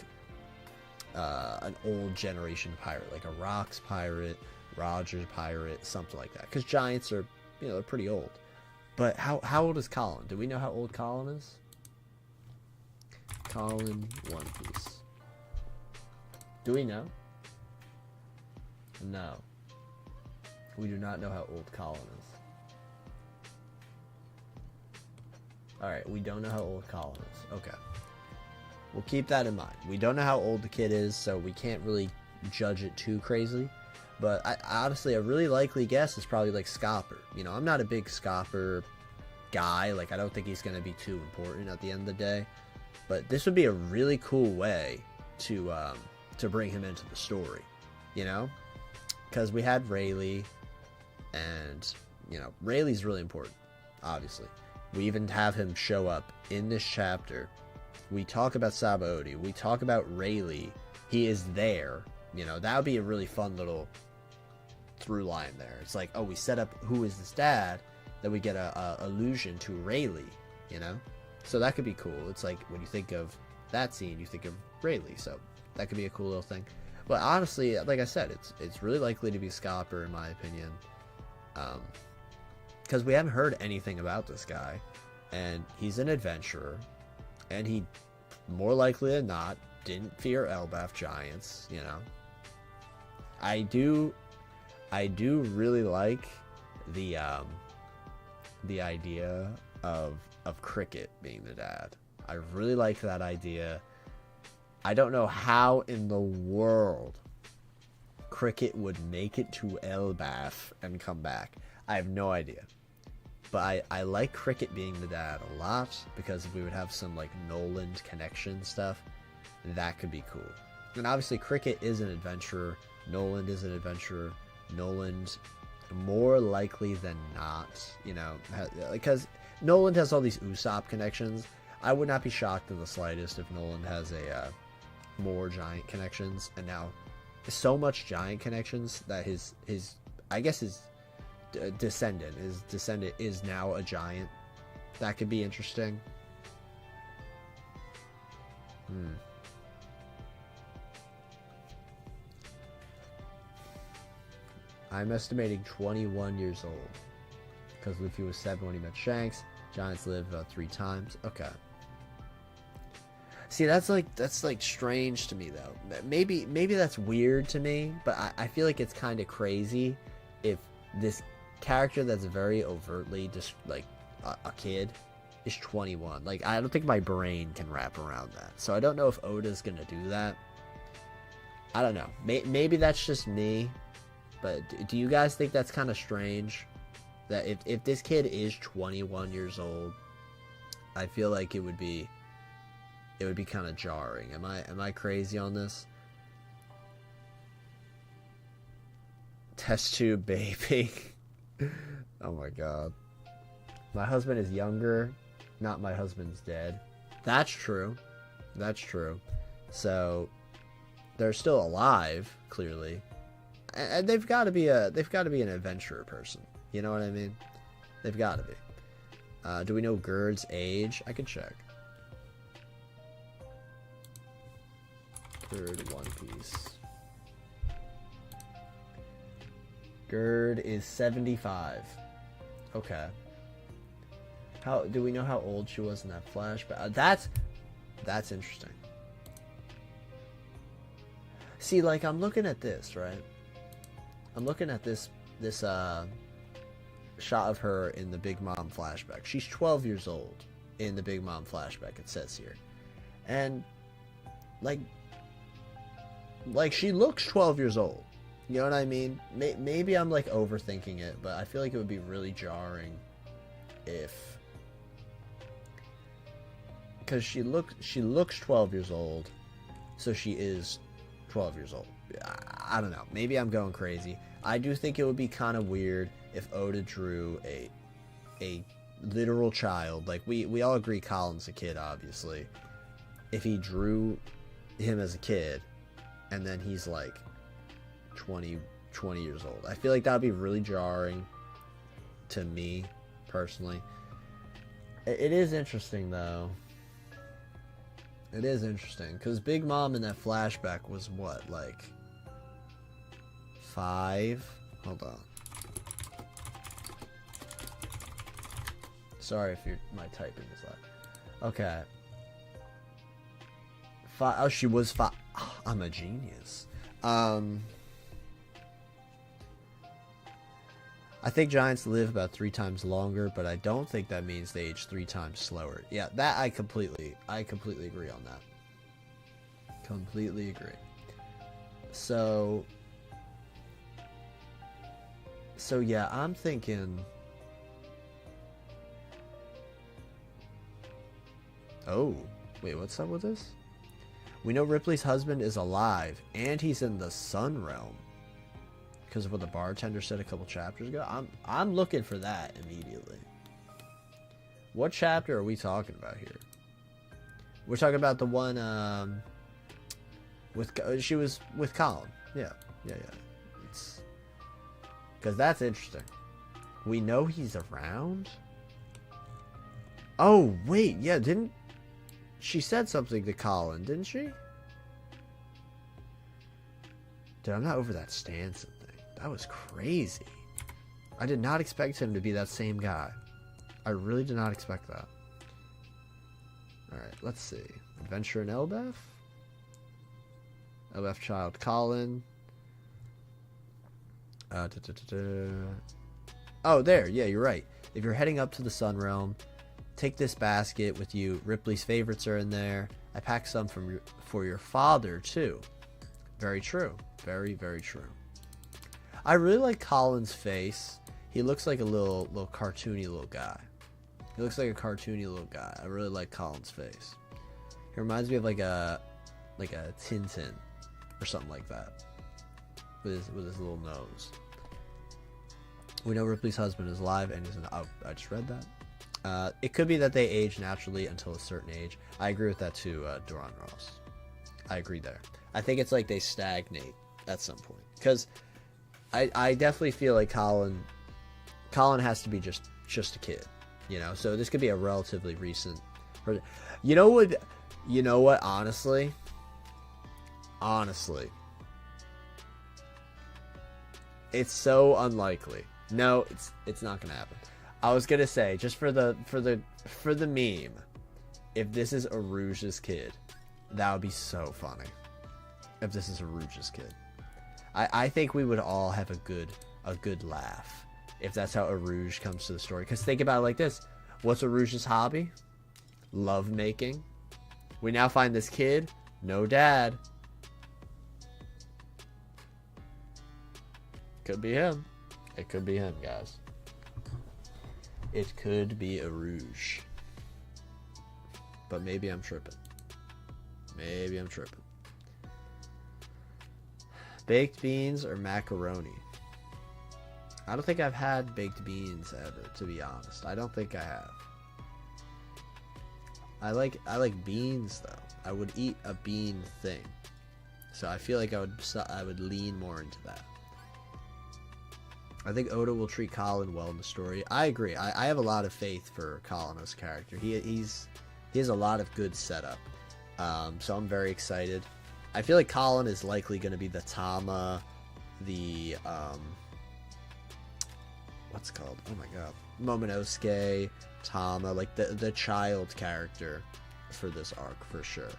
an old generation pirate, like a Rocks pirate, Roger pirate, something like that. Because giants are, you know, they're pretty old. But how old is Colin? Do we know how old Colin is? Colin One Piece. Do we know? No. We do not know how old Colin is. Alright, we don't know how old Colin is. Okay. We'll keep that in mind. We don't know how old the kid is, so we can't really judge it too crazy. But honestly, a really likely guess is probably like Scopper. You know, I'm not a big Scopper guy. Like, I don't think he's going to be too important at the end of the day. But this would be a really cool way to bring him into the story. You know? Because we had Rayleigh. And, you know, Rayleigh's really important, obviously. We even have him show up in this chapter. We talk about Sabaody. We talk about Rayleigh. He is there. You know, that would be a really fun little through line there. It's like, oh, we set up who is this dad, then we get a allusion to Rayleigh, you know? So that could be cool. It's like, when you think of that scene, you think of Rayleigh. So that could be a cool little thing. But honestly, like I said, it's really likely to be Scopper, in my opinion. Because we haven't heard anything about this guy. And he's an adventurer. And he, more likely than not, didn't fear Elbaf giants, you know. I do really like the idea of Cricket being the dad. I really like that idea. I don't know how in the world Cricket would make it to Elbaf and come back. I have no idea. But I like Cricket being the dad a lot, because we would have some like Noland connection stuff. That could be cool. And obviously Cricket is an adventurer. Noland is an adventurer. Noland, more likely than not, you know, because Noland has all these Usopp connections. I would not be shocked in the slightest if Noland has a more giant connections, and now so much giant connections that his I guess his descendant is now a giant. That could be interesting. I'm estimating 21 years old, because Luffy was 7 when he met Shanks. Giants live about 3 times. Okay. See, that's like strange to me though. Maybe that's weird to me, but I feel like it's kind of crazy if this character that's very overtly just like a kid is 21. Like, I don't think my brain can wrap around that. So I don't know if Oda's gonna do that. I don't know. Maybe that's just me. But do you guys think that's kind of strange? That if this kid is 21 years old, I feel like it would be kind of jarring. Am I crazy on this? Test tube baby. Oh my god. My husband is younger, not my husband's dead. That's true. That's true. So they're still alive, clearly. And they've got to be an adventurer person. You know what I mean? They've got to be. Do we know Gerd's age? I could check. Gerd One Piece. Gerd is 75. Okay. How do we know how old she was in that flashback? That's interesting. See, like, I'm looking at this, right? I'm looking at this shot of her in the Big Mom flashback. She's 12 years old in the Big Mom flashback, it says here. And like she looks 12 years old. You know what I mean? Maybe I'm like overthinking it, but I feel like it would be really jarring if, because she looks 12 years old, so she is 12 years old. I don't know. Maybe I'm going crazy. I do think it would be kind of weird if Oda drew a literal child. Like, we all agree Colin's a kid, obviously. If he drew him as a kid, and then he's like 20 years old. I feel like that would be really jarring to me, personally. It is interesting, though. It is interesting, because Big Mom in that flashback was what, like 5? Hold on. Sorry if my typing is loud. Okay. 5. Oh, she was 5. Oh, I'm a genius. I think giants live about 3 times longer, but I don't think that means they age 3 times slower. Yeah, that I completely agree on that. Completely agree. So yeah, I'm thinking. Oh, wait, what's up with this? We know Ripley's husband is alive, and he's in the Sun Realm. because of what the bartender said a couple chapters ago. I'm looking for that immediately. What chapter are we talking about here? We're talking about the one she was with Colin. Yeah. It's because that's interesting. We know he's around. Oh wait, yeah, didn't she said something to Colin, didn't she? Dude, I'm not over that Stanson thing. That was crazy. I did not expect him to be that same guy. I really did not expect that. Alright, let's see. Adventure in Elbeth? Elbeth Child Colin. Oh, there. Yeah, you're right. If you're heading up to the Sun Realm, take this basket with you. Ripley's favorites are in there. I packed some for your father, too. Very true. Very, very true. I really like Colin's face. He looks like a little cartoony little guy. He looks like a cartoony little guy. I really like Colin's face. He reminds me of like a Tintin or something like that. With his little nose. We know Ripley's husband is alive and is oh, I just read that. It could be that they age naturally until a certain age. I agree with that too, Duran Ross. I agree there. I think it's like they stagnate at some point. Because I definitely feel like Colin has to be just a kid. You know? So this could be a relatively recent... You know what? Honestly... It's so unlikely. No, it's not gonna happen. I was gonna say, just for the meme, if this is Arouge's kid, that would be so funny. If this is Arouge's kid, I think we would all have a good laugh if that's how Arouge comes to the story. Because think about it like this: what's Arouge's hobby? Love making. We now find this kid, no dad. Could be him. It could be him, guys. It could be a Rouge. But maybe I'm tripping. Baked beans or macaroni? I don't think I've had baked beans ever, to be honest. I don't think I have. I like beans though. I would eat a bean thing. So I feel like I would lean more into that. I think Oda will treat Colin well in the story. I agree. I have a lot of faith for Colin as a character. He has a lot of good setup. So I'm very excited. I feel like Colin is likely going to be the Tama, the what's it called? Oh my god, Momonosuke, Tama, like the child character for this arc for sure.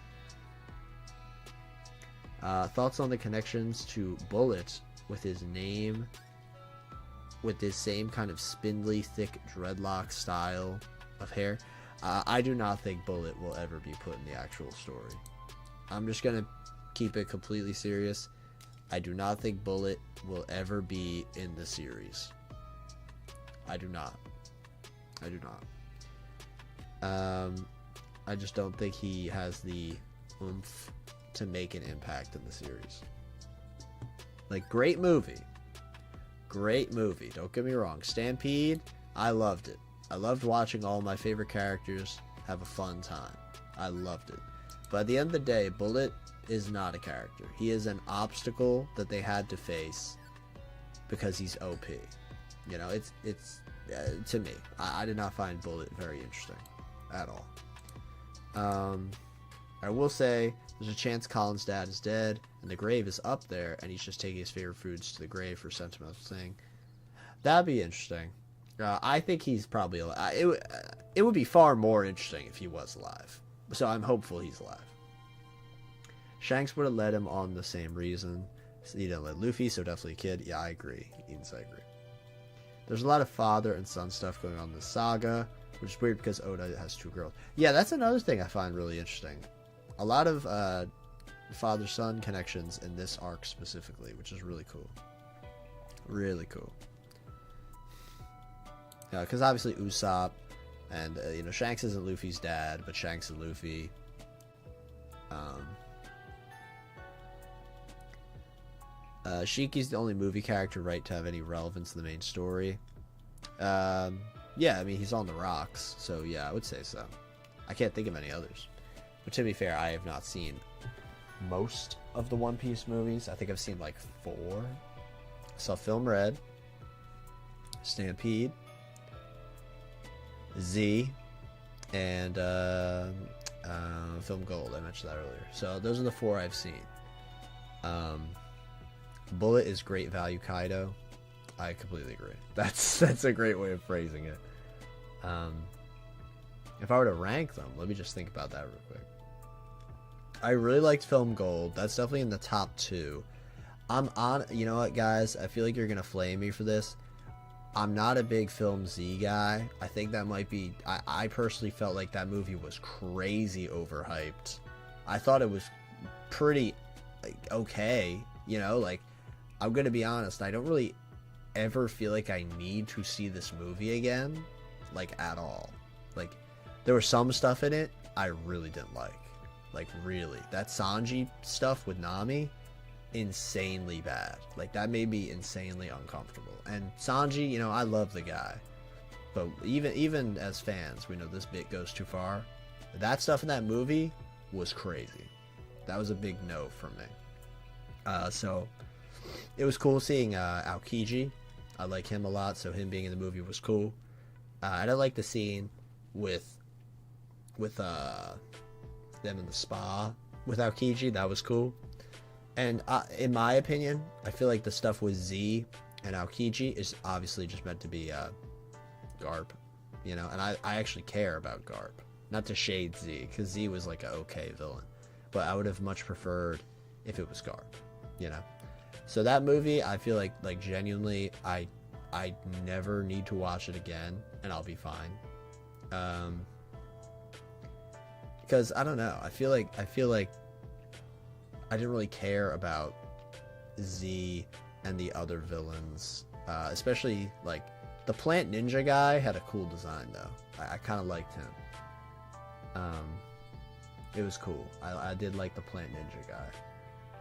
Thoughts on the connections to Bullet with his name, with this same kind of spindly, thick dreadlock style of hair? I do not think Bullet will ever be put in the actual story. I'm just gonna keep it completely serious. I do not think Bullet will ever be in the series. I do not. I just don't think he has the oomph to make an impact in the series. Like, great movie. Don't get me wrong. Stampede, I loved it. I loved watching all my favorite characters have a fun time. I loved it. But at the end of the day, Bullet is not a character. He is an obstacle that they had to face because he's OP. You know, it's to me, I did not find Bullet very interesting at all. I will say there's a chance Colin's dad is dead and the grave is up there and he's just taking his favorite foods to the grave for a sentimental thing. That'd be interesting. I think he's probably alive. It would be far more interesting if he was alive. So I'm hopeful he's alive. Shanks would have led him on the same reason. He didn't let Luffy, so definitely a kid. Yeah, I agree. Edens, I agree. There's a lot of father and son stuff going on in this saga, which is weird because Oda has two girls. Yeah, that's another thing I find really interesting. A lot of father-son connections in this arc specifically, which is really cool. Really cool. Yeah, because obviously Usopp and Shanks isn't Luffy's dad, but Shanks and Luffy. Shiki's the only movie character right to have any relevance to the main story. Yeah, I mean, he's on the rocks, so yeah, I would say so. I can't think of any others. But to be fair, I have not seen most of the One Piece movies. I think I've seen like 4. I saw Film Red, Stampede, Z, and Film Gold. I mentioned that earlier. So those are the 4 I've seen. Bullet is great value Kaido. I completely agree. That's a great way of phrasing it. If I were to rank them, let me just think about that real quick. I really liked Film Gold. That's definitely in the top 2. You know what, guys? I feel like you're gonna flame me for this. I'm not a big Film Z guy. I think that might be. I personally felt like that movie was crazy overhyped. I thought it was pretty okay. You know, like, I'm gonna be honest. I don't really ever feel like I need to see this movie again, like, at all. Like, there was some stuff in it I really didn't like. Like, really. That Sanji stuff with Nami, insanely bad. Like, that made me insanely uncomfortable. And Sanji, you know, I love the guy. But even as fans, we know this bit goes too far. That stuff in that movie was crazy. That was a big no for me. So, it was cool seeing Aokiji. I like him a lot, so him being in the movie was cool. And I like the scene with them in the spa with Aokiji. That was cool. And in my opinion, I feel like the stuff with Z and Aokiji is obviously just meant to be Garp, you know. And I actually care about Garp, not to shade Z, because Z was like an okay villain, but I would have much preferred if it was Garp, you know. So that movie, I feel like genuinely, I never need to watch it again, and I'll be fine. Because I don't know, I feel like I didn't really care about Z and the other villains, especially like the Plant Ninja guy had a cool design though. I kind of liked him. It was cool. I did like the Plant Ninja guy.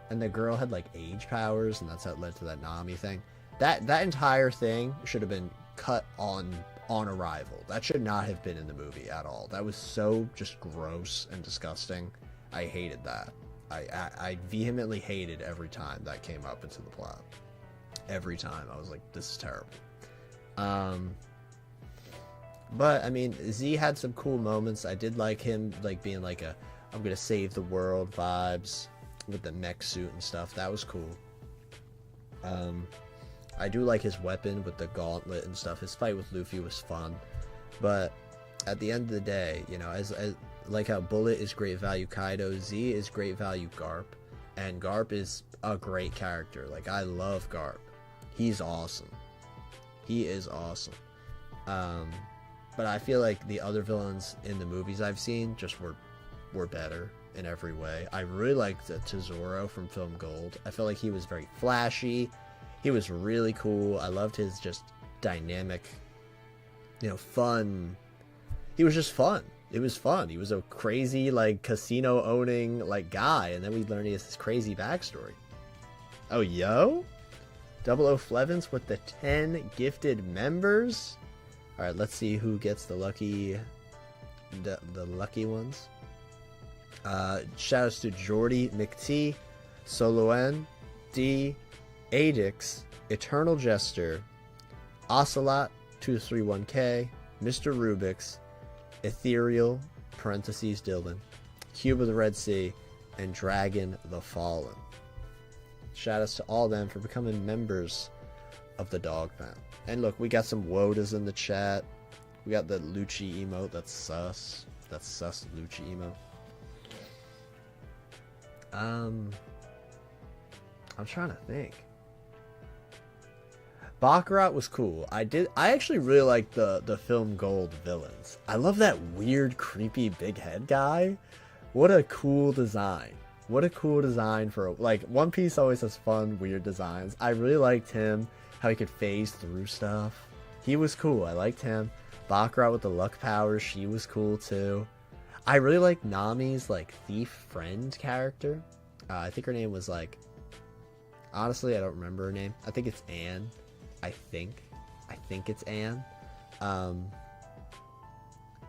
And the girl had like age powers, and that's how it led to that Nami thing. That entire thing should have been cut on arrival. That should not have been in the movie at all. That was so just gross and disgusting. I hated that. I vehemently hated every time that came up into the plot. Every time. I was like, this is terrible. But I mean, Z had some cool moments. I did like him like being like a I'm gonna save the world vibes with the mech suit and stuff. That was cool. I do like his weapon with the gauntlet and stuff. His fight with Luffy was fun. But at the end of the day, you know, as like how Bullet is great value Kaido, Z is great value Garp, and Garp is a great character. Like, I love Garp. He's awesome. He is awesome. But I feel like the other villains in the movies I've seen just were better in every way. I really liked Tesoro from Film Gold. I felt like he was very flashy. He was really cool. I loved his just dynamic, you know, fun. He was just fun. It was fun. He was a crazy, like, casino owning, like, guy, and then we learned he has this crazy backstory. Oh, yo? 00 Flevens with the 10 gifted members. All right, let's see who gets the lucky ones. Shoutouts to Jordy McT, Soloen, D, Adix, Eternal Jester, Ocelot 231K, Mr. Rubix, Ethereal (parentheses Dylan), Cube of the Red Sea, and Dragon the Fallen. Shoutouts to all of them for becoming members of the Dog Pound. And look, we got some Wodas in the chat. We got the Lucci emote. That's sus. That's sus Lucci emote. I'm trying to think. Baccarat was cool. I actually really liked the Film Gold villains. I love that weird, creepy, big head guy. What a cool design. What a cool design for, like, One Piece always has fun, weird designs. I really liked him, how he could phase through stuff. He was cool. I liked him. Baccarat with the luck powers, she was cool too. I really liked Nami's, like, thief friend character. I think her name was, like, Honestly, I don't remember her name. I think it's Anne. I think it's Anne. I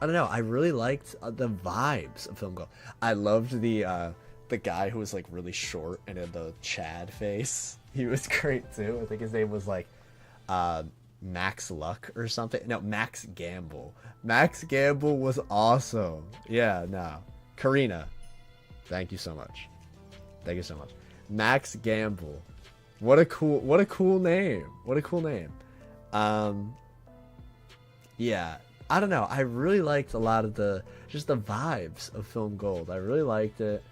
don't know. I really liked the vibes of Film Gold. I loved the guy who was like really short and had the Chad face. He was great too. I think his name was like Max Luck or something. No, Max Gamble. Max Gamble was awesome. Yeah, no. Karina, thank you so much. Thank you so much. Max Gamble. What a cool name. What a cool name. Yeah. I don't know. I really liked a lot of the vibes of Film Gold. I really liked it.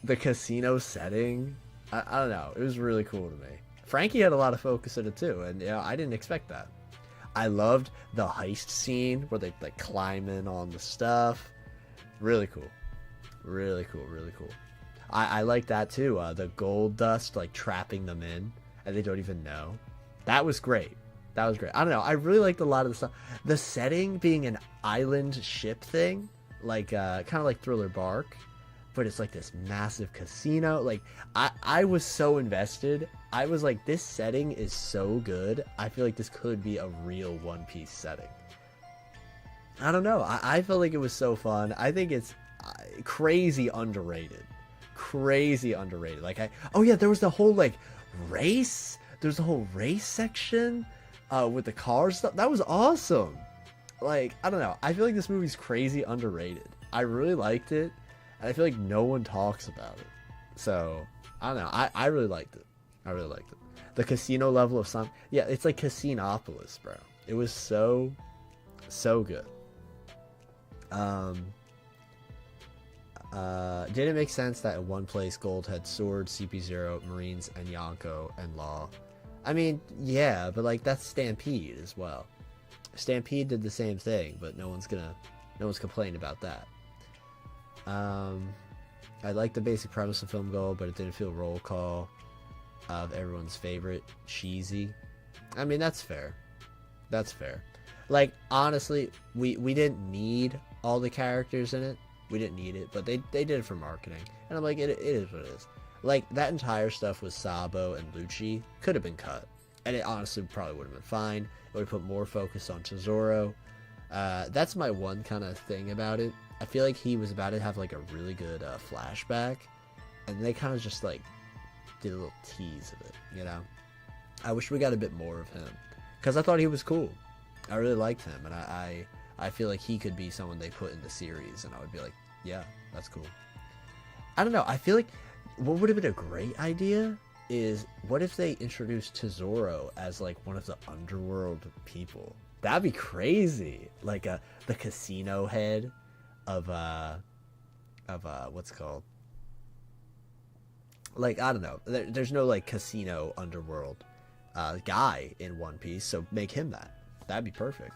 The casino setting. I don't know. It was really cool to me. Frankie had a lot of focus in it too, and I didn't expect that. I loved the heist scene where they like climbing on the stuff. Really cool. Really cool. Really cool. I like that too. The gold dust like trapping them in, and they don't even know. That was great. That was great. I don't know. I really liked a lot of the stuff. The setting being an island ship thing, like kind of like Thriller Bark, but it's like this massive casino. Like I was so invested. I was like, this setting is so good. I feel like this could be a real One Piece setting. I don't know. I felt like it was so fun. I think it's crazy underrated. Crazy underrated. Like oh yeah, there was the whole like race. There's a whole race section. With the cars stuff, that was awesome. Like, I don't know, I feel like this movie's crazy underrated. I really liked it, and I feel like no one talks about it. So I don't know, I really liked it. I really liked it. The casino level of some, yeah, it's like Casinopolis, bro. It was so good. Did it make sense that in one place Gold had Sword, CP0, Marines, and Yonko and Law? I mean, yeah, but like that's Stampede as well. Stampede did the same thing, but no one's complaining about that. I like the basic premise of Film Gold, but it didn't feel roll call of everyone's favorite, cheesy. I mean, that's fair. That's fair. Like, honestly, we didn't need all the characters in it. We didn't need it, but they did it for marketing. And I'm like, it is what it is. Like, that entire stuff with Sabo and Lucci could have been cut. And it honestly probably would have been fine. It would have put more focus on Tesoro. That's my one kind of thing about it. I feel like he was about to have, like, a really good flashback. And they kind of just, like, did a little tease of it, you know? I wish we got a bit more of him. Because I thought he was cool. I really liked him. And I feel like he could be someone they put in the series. And I would be like, yeah, that's cool. I don't know. I feel like what would have been a great idea is what if they introduced Tesoro as like one of the underworld people? That'd be crazy. Like the casino head of what's it called? Like, I don't know. There's no like casino underworld guy in One Piece, so make him that. That'd be perfect.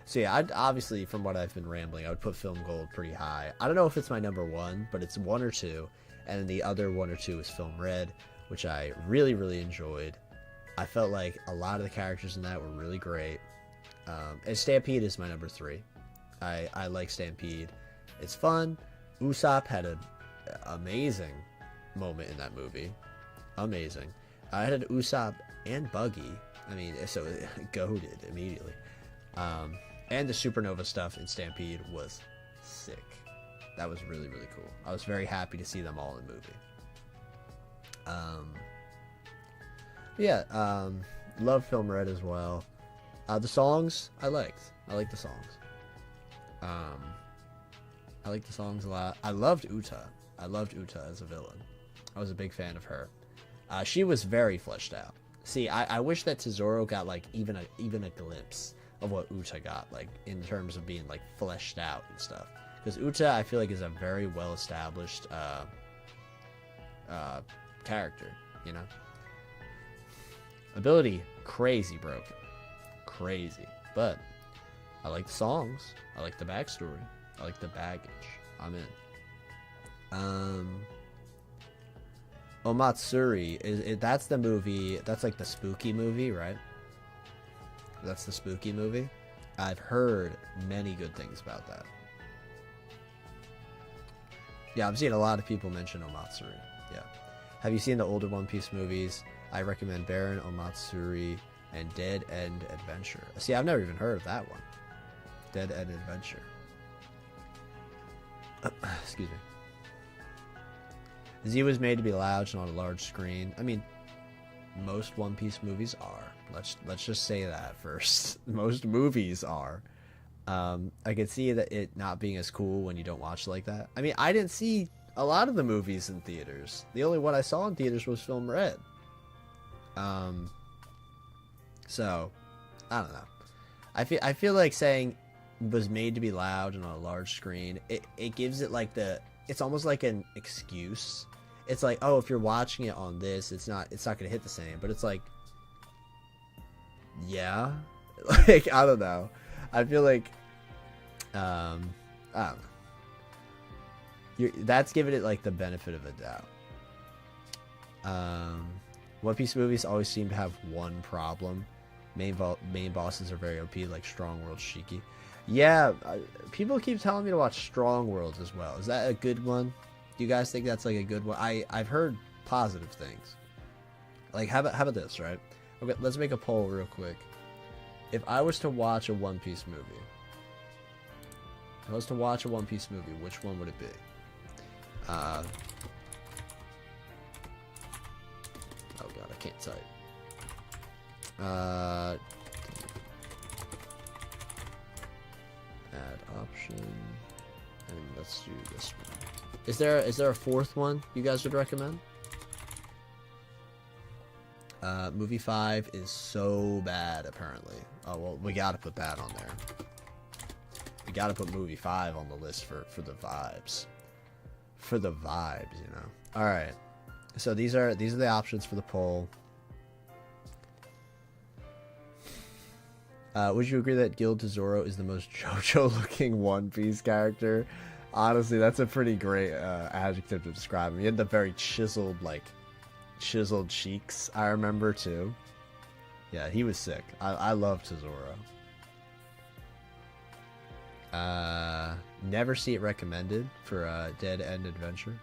So yeah, I'd obviously, from what I've been rambling, I would put Film Gold pretty high. I don't know if it's my number one, but it's one or two, and the other one or two is Film Red, which I really, really enjoyed. I felt like a lot of the characters in that were really great. And Stampede is my number three. I like Stampede. It's fun. Usopp had an amazing moment in that movie. Amazing. I had an Usopp and Buggy. I mean, so goated immediately. And the supernova stuff in Stampede was sick. That was really, really cool. I was very happy to see them all in the movie. Love Film Red as well. The songs, I liked. I liked the songs. I liked the songs a lot. I loved Uta. I loved Uta as a villain. I was a big fan of her. She was very fleshed out. See, I wish that Tesoro got like even a glimpse of what Uta got, like in terms of being like fleshed out and stuff. Because Uta, I feel like, is a very well established character, you know. Ability crazy broken, crazy. But I like the songs. I like the backstory. I like the baggage. I'm in. Omatsuri that's the movie. That's like the spooky movie, right? That's the spooky movie. I've heard many good things about that. Yeah, I'm seeing a lot of people mention Omatsuri. Yeah. Have you seen the older One Piece movies? I recommend Baron Omatsuri and Dead End Adventure. See, I've never even heard of that one. Dead End Adventure. Excuse me. Z was made to be loud and on a large screen. I mean, most One Piece movies are. Let's just say that first. Most movies are. I could see that it not being as cool when you don't watch it like that. I mean, I didn't see a lot of the movies in theaters. The only one I saw in theaters was Film Red. So I don't know. I feel like saying was made to be loud and on a large screen. It gives it like it's almost like an excuse. It's like, oh, if you're watching it on this, it's not gonna hit the same. But it's like, yeah, like I don't know. I feel like, I don't know. That's giving it like the benefit of a doubt. One Piece movies always seem to have one problem. Main bosses are very OP, like Strong World Shiki. Yeah, people keep telling me to watch Strong World as well. Is that a good one? Do you guys think that's like a good one? I've heard positive things. Like how about this, right? Okay, let's make a poll real quick. If I was to watch a One Piece movie, which one would it be? Oh god, I can't type. Add option, and let's do this one. Is there a fourth one you guys would recommend? Movie 5 is so bad, apparently. Oh well, we gotta put that on there. We gotta put movie 5 on the list for the vibes. For the vibes, you know. All right. So these are the options for the poll. Would you agree that Gil Tesoro is the most JoJo-looking One Piece character? Honestly, that's a pretty great adjective to describe him. He had the very chiseled cheeks, I remember, too. Yeah, he was sick. I love Tesoro. Never see it recommended for Dead End Adventure.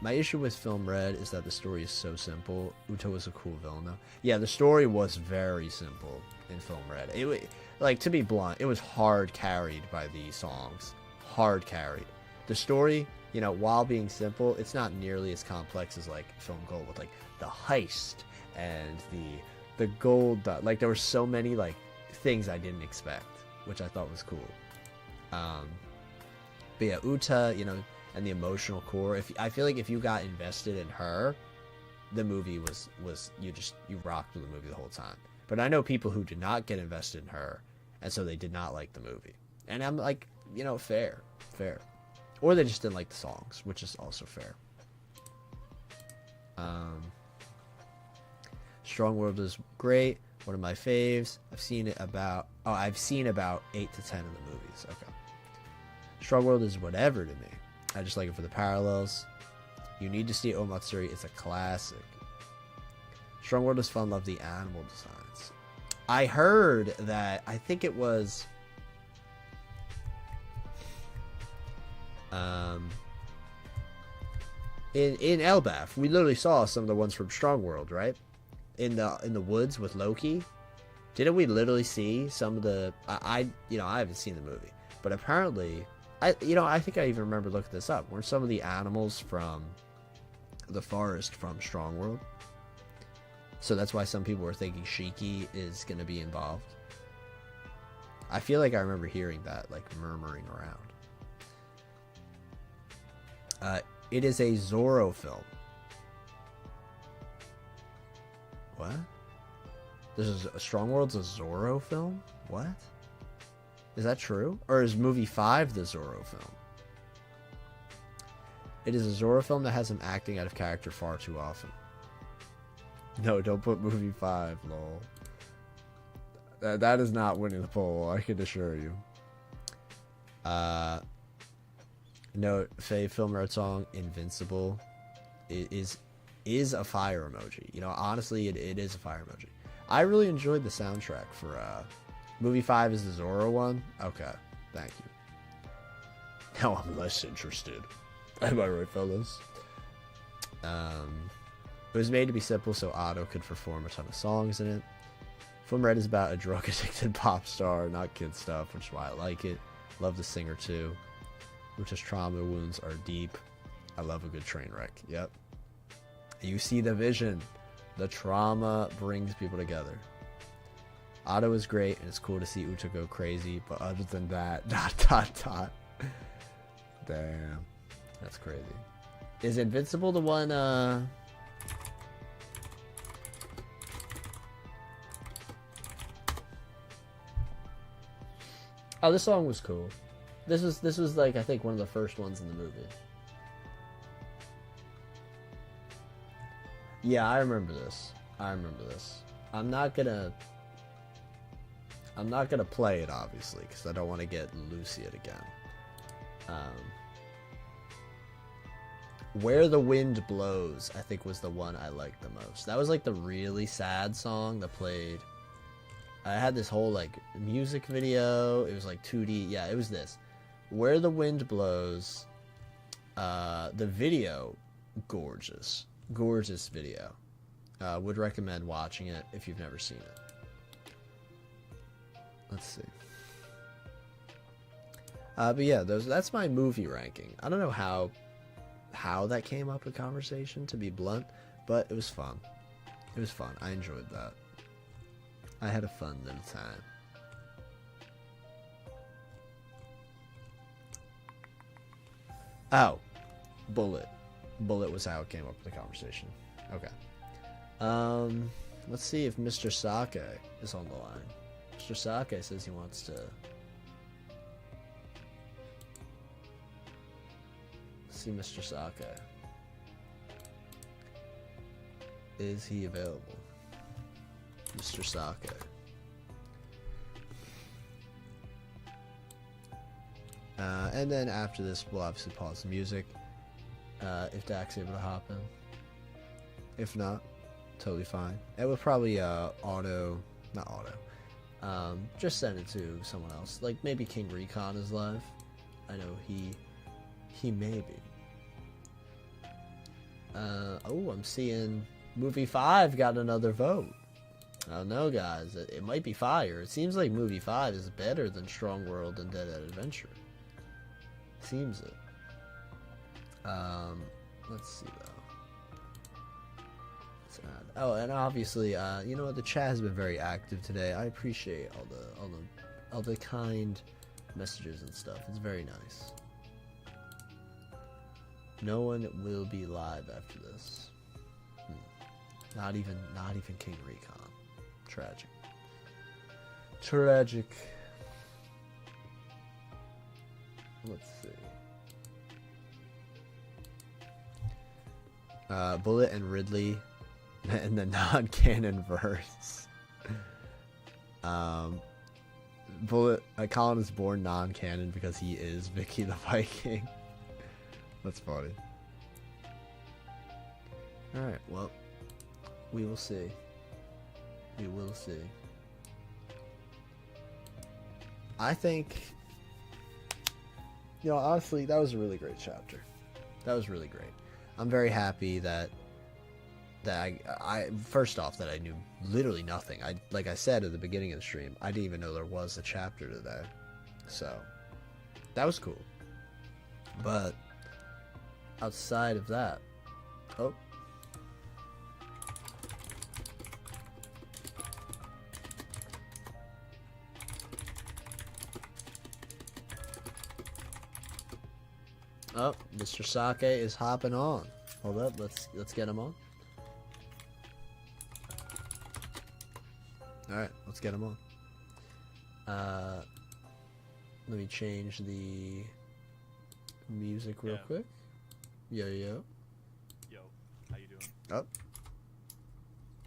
My issue with Film Red is that the story is so simple. Uto is a cool villain, though. Yeah, the story was very simple in Film Red. Like, to be blunt, it was hard carried by the songs. Hard carried. The story, you know, while being simple, it's not nearly as complex as, like, Film Gold with, like, the heist and the gold. Like, there were so many, like, things I didn't expect, which I thought was cool. But yeah, Uta, you know, and the emotional core. I feel like if you got invested in her, the movie was you rocked with the movie the whole time. But I know people who did not get invested in her, and so they did not like the movie. And I'm like, you know, fair. Or they just didn't like the songs, which is also fair. Strong World is great. One of my faves. I've seen about 8 to 10 of the movies. Okay. Strong World is whatever to me. I just like it for the parallels. You need to see Omatsuri. It's a classic. Strong World is fun. Love the animal designs. I heard that. I think it was. In Elbaf, we literally saw some of the ones from Strong World, right? In the woods with Loki. Didn't we literally see some of the? I haven't seen the movie, but apparently. I think I even remember looking this up. Weren't some of the animals from the forest from Strong World? So that's why some people were thinking Shiki is going to be involved. I feel like I remember hearing that, like, murmuring around. It is a Zorro film. What? This is Strong World's a Zorro film? What? Is that true? Or is movie 5 the Zorro film? It is a Zorro film that has him acting out of character far too often. No, don't put movie 5, lol. That is not winning the poll, I can assure you. No, Faye Film Red song, Invincible, is a fire emoji. You know, honestly, it is a fire emoji. I really enjoyed the soundtrack for, movie 5 is the Zorro one? Okay, thank you. Now I'm less interested. Am I right, fellas? It was made to be simple so Otto could perform a ton of songs in it. Film Red is about a drug-addicted pop star, not kid stuff, which is why I like it. Love the singer too. Which's trauma wounds are deep. I love a good train wreck. Yep. You see the vision. The trauma brings people together. Otto is great, and it's cool to see Uta go crazy, but other than that, ... Damn. That's crazy. Is Invincible the one, Oh, this song was cool. This was like, I think, one of the first ones in the movie. Yeah, I remember this. I'm not gonna play it, obviously, because I don't want to get Luciad again. Where the Wind Blows, I think, was the one I liked the most. That was like the really sad song that played. I had this whole like music video. It was like 2D. Yeah, it was this. Where the Wind Blows. The video, gorgeous video. Would recommend watching it if you've never seen it. Let's see. But yeah, that's my movie ranking. I don't know how that came up in conversation, to be blunt, but it was fun. I enjoyed that. I had a fun little time. Oh, Bullet was how it came up in the conversation. Okay. Let's see if Mr. Sake is on the line. Mr. Sake says he wants to. Let's see Mr. Sake. Is he available? Mr. Sake. And then after this, we'll obviously pause the music. If Dak's able to hop in. If not, totally fine. It would probably just send it to someone else. Like maybe King Recon is live. I know he may be. Oh, I'm seeing Movie 5 got another vote. I don't know, guys. It might be fire. It seems like Movie 5 is better than Strong World and Dead End Adventure. Seems it. Let's see though. Let's add. Oh, and obviously, you know what? The chat has been very active today. I appreciate all the kind messages and stuff. It's very nice. No one will be live after this. Not even King Recon. Tragic. Let's see. Bullet and Ridley in the non-canon verse. Bullet. Colin is born non-canon because he is Vicky the Viking. That's funny. Alright, well, we will see. I think, honestly, that was a really great chapter. That was really great. I'm very happy that I first off, that I knew literally nothing. Like I said at the beginning of the stream, I didn't even know there was a chapter today. So, that was cool. But outside of that, Mr. Sake is hopping on. Hold up, let's get him on. Alright, let's get him on. Let me change the music real quick. Yo. Yo, how you doing? Oh.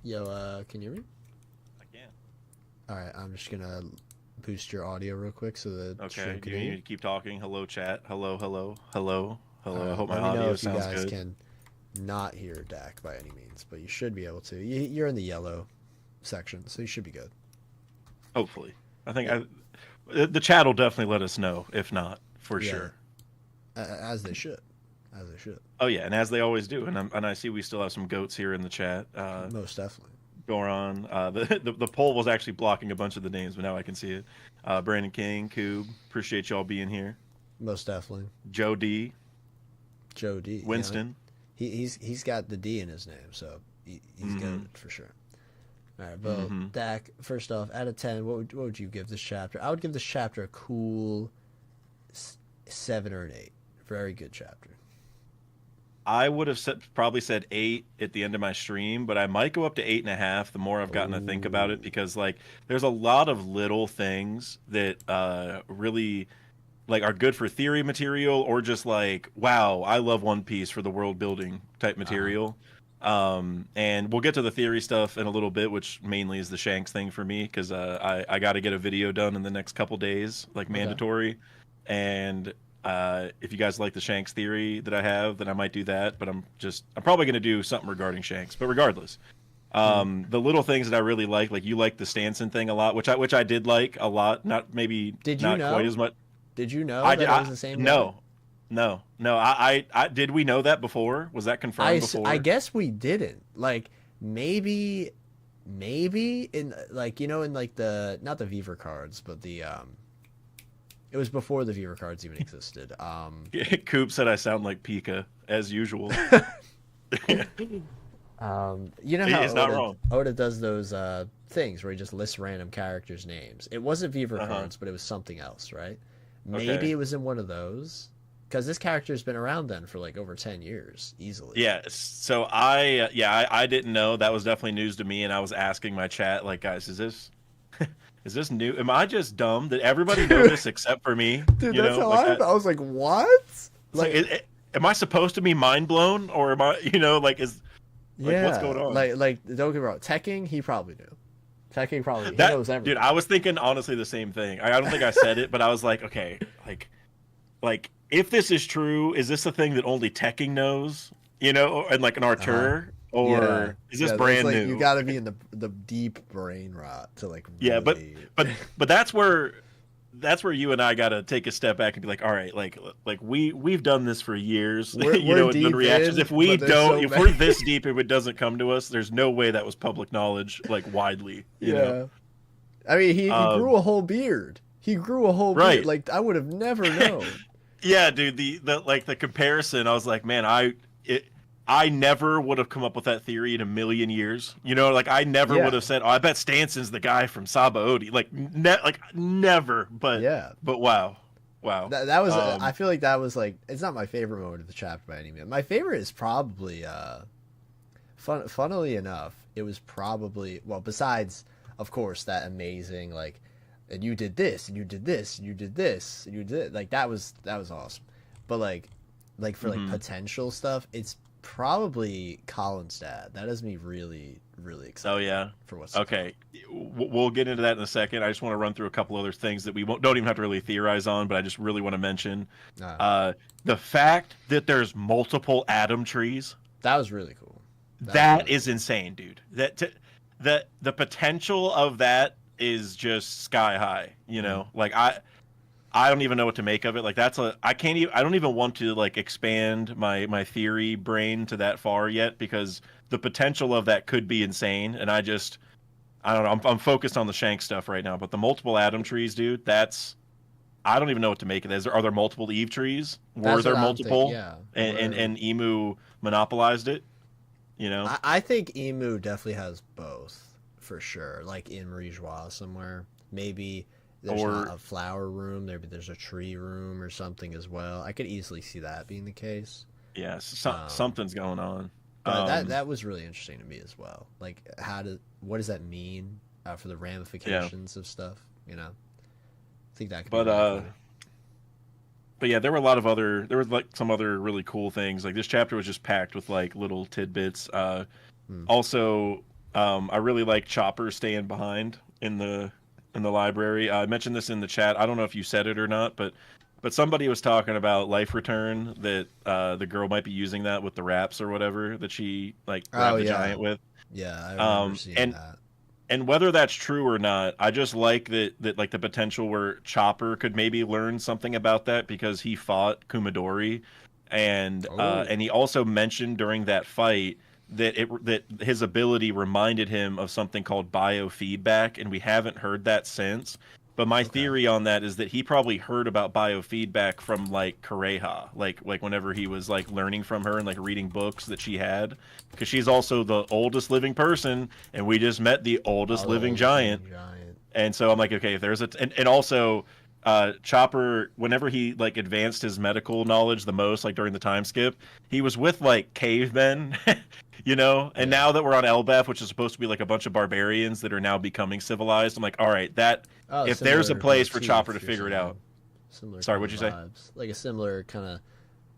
Yo, can you hear me? I can. Alright, I'm just gonna boost your audio real quick so that okay, you need to keep talking. Hello, chat. Hello. I hope my audio audio sounds good. You guys good. can not hear Dak by any means, but you should be able to. You're in the yellow section, so you should be good. Hopefully. I think the chat will definitely let us know, if not, for sure. As they should. as they should. Oh yeah, and as they always do. And I see we still have some goats here in the chat. Most definitely. Goron. The poll was actually blocking a bunch of the names, but now I can see it. Brandon King, Coob, appreciate y'all being here. Most definitely. Joe D. Joe D. Winston. You know, he's got the D in his name, so he's good for sure. All right, well, Dak. First off, out of 10, what would you give this chapter? I would give this chapter a cool 7 or an 8. Very good chapter. I would have probably said 8 at the end of my stream, but I might go up to 8.5 the more I've gotten to think about it, because like there's a lot of little things that really like are good for theory material, or just like, wow, I love One Piece for the world building type material. And we'll get to the theory stuff in a little bit, which mainly is the Shanks thing for me, because I got to get a video done in the next couple days, like mandatory. And if you guys like the Shanks theory that I have, then I might do that. But I'm probably going to do something regarding Shanks. But regardless, the little things that I really like you like the Stanson thing a lot, which I did like a lot. Not maybe not quite as much. Did you know that it was the same? No. I did we know that before? Was that confirmed before? I guess we didn't. Like maybe in like, you know, in like the, not the Viver cards, but the it was before the Viver cards even existed. Coop said I sound like Pika as usual. You know how he's not wrong. Oda does those things where he just lists random characters' names. It wasn't Viver cards, but it was something else, right? Maybe it was in one of those, because this character's been around then for like over 10 years easily. Yeah, so I didn't know. That was definitely news to me, and I was asking my chat, like, guys, is this new? Am I just dumb? Did everybody know this except for me? Dude, you that's know? how Like, I was like, what? Like, am I supposed to be mind blown, or am I, like, what's going on? Like don't get me wrong, Tekking, he probably knew. Tekking probably he knows everything. Dude, I was thinking honestly the same thing. I don't think I said it, but I was like, okay, like if this is true, is this a thing that only Tekking knows? You know, and like an Artur, or is this brand new? You got to be in the deep brain rot to like. Really... but that's where you and I got to take a step back and be like, all right, like we've done this for years. We're and done reactions. If we don't, if we're this deep, if it doesn't come to us, there's no way that was public knowledge, like widely. You know? I mean, he grew a whole beard. He grew a whole beard. Like I would have never known. Yeah, dude. The comparison, I was like, man, I never would have come up with that theory in a million years. You know, like I never would have said, "Oh, I bet Stanson's the guy from Saba Odi." Like, never. But But wow. That was. I feel like that was like. It's not my favorite moment of the chapter by any means. My favorite is probably. Funnily enough, it was probably, well, besides of course that amazing like, and you did this and you did this and you did this and you did, like that was awesome. But like for like potential stuff, it's probably Colin's dad. That has me really excited. Oh yeah, for what's okay. We'll get into that in a second. I just want to run through a couple other things that we don't even have to really theorize on, but I just really want to mention the fact that there's multiple Adam trees. That was really cool. That is insane, dude. That the potential of that is just sky high. You know, like I don't even know what to make of it. Like I don't even want to like expand my theory brain to that far yet, because the potential of that could be insane. And I don't know. I'm focused on the Shank stuff right now, but the multiple Adam trees, dude, I don't even know what to make of this. Are there multiple Eve trees? Were there multiple? Yeah. And Emu monopolized it? You know? I think Emu definitely has both for sure. Like in Marijois somewhere. Maybe there's not a flower room, maybe there's a tree room or something as well. I could easily see that being the case. Yeah, something's going on. But that was really interesting to me as well. Like, what does that mean for the ramifications of stuff? You know, I think that could be really cool. But yeah, there were like some other really cool things. Like this chapter was just packed with like little tidbits. Also, I really like Chopper staying behind in the library. I mentioned this in the chat. I don't know if you said it or not, but somebody was talking about Life Return, that the girl might be using that with the wraps or whatever that she like grabbed the giant with. Yeah, I remember seeing that. And whether that's true or not, I just like that like the potential where Chopper could maybe learn something about that, because he fought Kumadori Oh, and he also mentioned during that fight that his ability reminded him of something called biofeedback, and we haven't heard that since. But my okay. theory on that is that he probably heard about biofeedback from like Kureha, like whenever he was like learning from her and like reading books that she had, because she's also the oldest living person, and we just met the oldest Oh, the living oldest giant. living giant. And so I'm like, okay, if there's and also Chopper, whenever he like advanced his medical knowledge the most, like during the time skip, he was with like cavemen, you know. And Yeah. now that we're on Elbaf, which is supposed to be like a bunch of barbarians that are now becoming civilized, I'm like, all right, that Oh, if there's a similar place for Chopper to motif, you're figure it out. saying. Similar Sorry, kind what'd of you say? vibes. Like a similar kind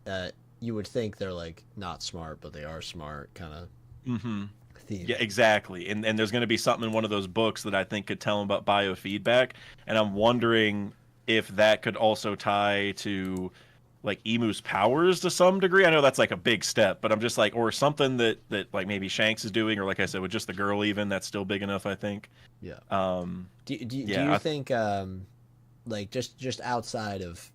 of. You would think they're like not smart, but they are smart kind of Mm-hmm. theme. Yeah, exactly. And there's going to be something in one of those books that I think could tell him about biofeedback, and I'm wondering if that could also tie to like Emu's powers to some degree. I know that's like a big step, but I'm just like, or something that like maybe Shanks is doing, or like I said, with just the girl, even that's still big enough, I think. Yeah. Um, Do yeah, you think like just outside of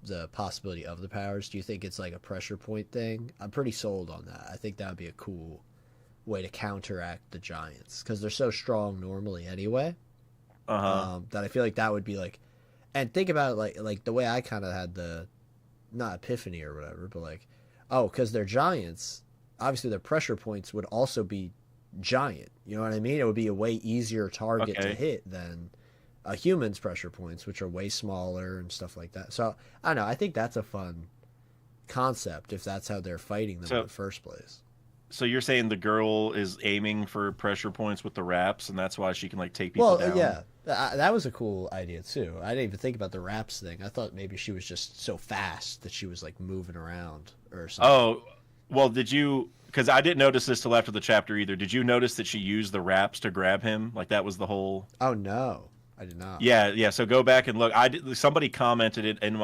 the possibility of the powers, do you think it's like a pressure point thing? I'm pretty sold on that. I think that would be a cool way to counteract the giants because they're so strong normally anyway. uh-huh. That I feel like that would be like, and think about it like the way I kind of had the not epiphany or whatever, but like, oh, because they're giants, obviously their pressure points would also be giant. You know what I mean? It would be a way easier target to Okay. hit than a human's pressure points, which are way smaller and stuff like that. So I don't know. I think that's a fun concept if that's how they're fighting them in So the first place. so you're saying the girl is aiming for pressure points with the wraps, and that's why she can like take people Well, down? yeah, that was a cool idea too. I didn't even think about the wraps thing. I thought maybe she was just so fast that she was like moving around or something. Oh, well, did you? Because I didn't notice this till after the chapter either. Did you notice that she used the wraps to grab him? Like that was the whole. Oh no, I did not. Yeah, yeah. So go back and look. I did, somebody commented it in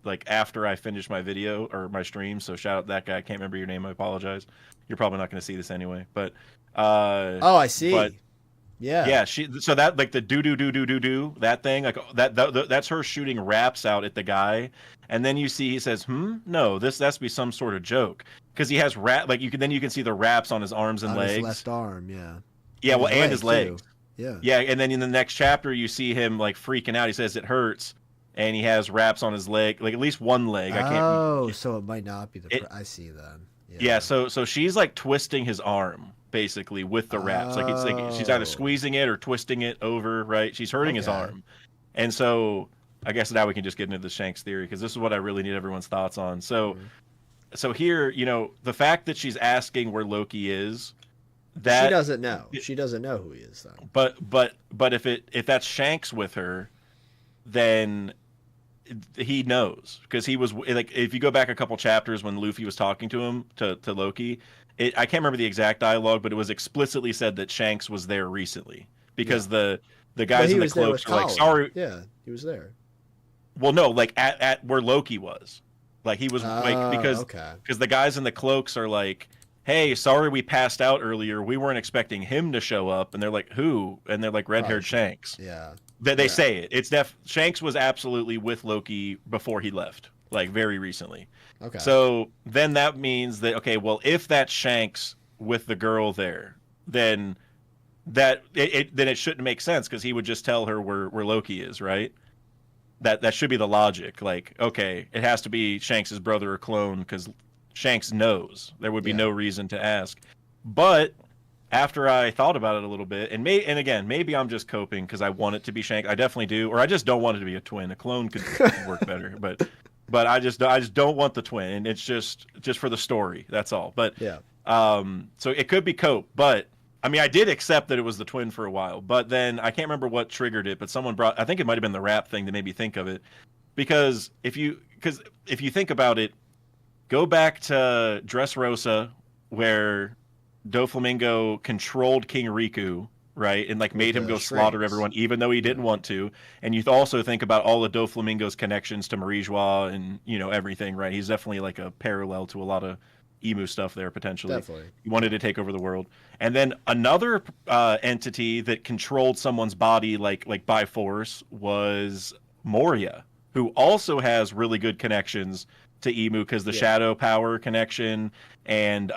like after I finished my video or my stream. So shout out that guy. I can't remember your name. I apologize. You're probably not going to see this anyway. Uh, Oh, I but see. Yeah. yeah, she. So that like the do that thing like that's her shooting wraps out at the guy, and then you see he says, no, this has to be some sort of joke because he has like you can see the wraps on his arms and On his legs. left arm, yeah. Yeah, And well, his and leg, his too. legs. Yeah. Yeah, and then in the next chapter, you see him like freaking out. He says it hurts, and he has wraps on his leg, like at least one leg. I can't. Oh, so it might not be the. It, I see then. yeah, Yeah. so she's like twisting his arm basically with the wraps. Like it's like she's either Oh. squeezing it or twisting it over. Right? She's hurting his Okay. arm, and so I guess now we can just get into the Shanks theory because this is what I really need everyone's thoughts on. So Mhm. so here, the fact that she's asking where Loki is. She That doesn't know. She doesn't know who he is though. but if that's Shanks with her, then he knows because he was like if you go back a couple chapters when Luffy was talking to him to Loki, I can't remember the exact dialogue, but it was explicitly said that Shanks was there recently because the Well, guys he in the was there with cloaks were like, Colin. sorry. Yeah, he was there. Well, no, like at where Loki was, like he was like Okay. because the guys in the cloaks are like, hey, sorry we passed out earlier. We weren't expecting him to show up. And they're like, who? And they're like, red-haired Shanks. Yeah. They Yeah. say it. It's Shanks was absolutely with Loki before he left, like very recently. Okay. So then that means that, okay, well, if that's Shanks with the girl there, then then it shouldn't make sense because he would just tell her where Loki is, right? That should be the logic. Like, okay, it has to be Shanks's brother or clone because Shanks knows. There would be Yeah. no reason to ask. But after I thought about it a little bit, and again, maybe I'm just coping because I want it to be Shanks. I definitely do, or I just don't want it to be a twin. A clone could work better, but I just don't want the twin. And it's just for the story. That's all. But Yeah. so it could be Cope, but I mean, I did accept that it was the twin for a while, but then I can't remember what triggered it. But someone I think it might have been the rap thing that made me think of it, because if you think about it, go back to Dressrosa, where Doflamingo controlled King Riku, right, and like made him the go slaughter strings. everyone, even though he didn't want to. And you also think about all of Doflamingo's connections to Marie-Joie and everything, right? He's definitely like a parallel to a lot of emu stuff there potentially. Definitely. He wanted to take over the world. And then another entity that controlled someone's body like by force was Moria, who also has really good connections to Emu because the shadow power connection and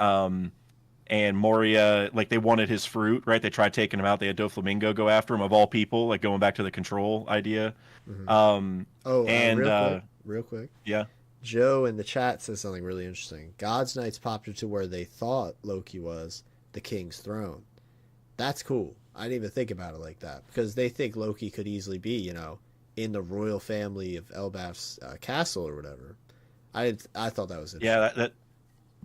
Moria, like they wanted his fruit, right? They tried taking him out. They had Doflamingo go after him of all people, like going back to the control idea. Mm-hmm. Um, and real quick. yeah, Joe in the chat says something really interesting. God's Knights popped into where they thought Loki was, the king's throne. That's cool. I didn't even think about it like that because they think Loki could easily be, in the royal family of Elbaf's castle or whatever. I thought that was interesting. Yeah,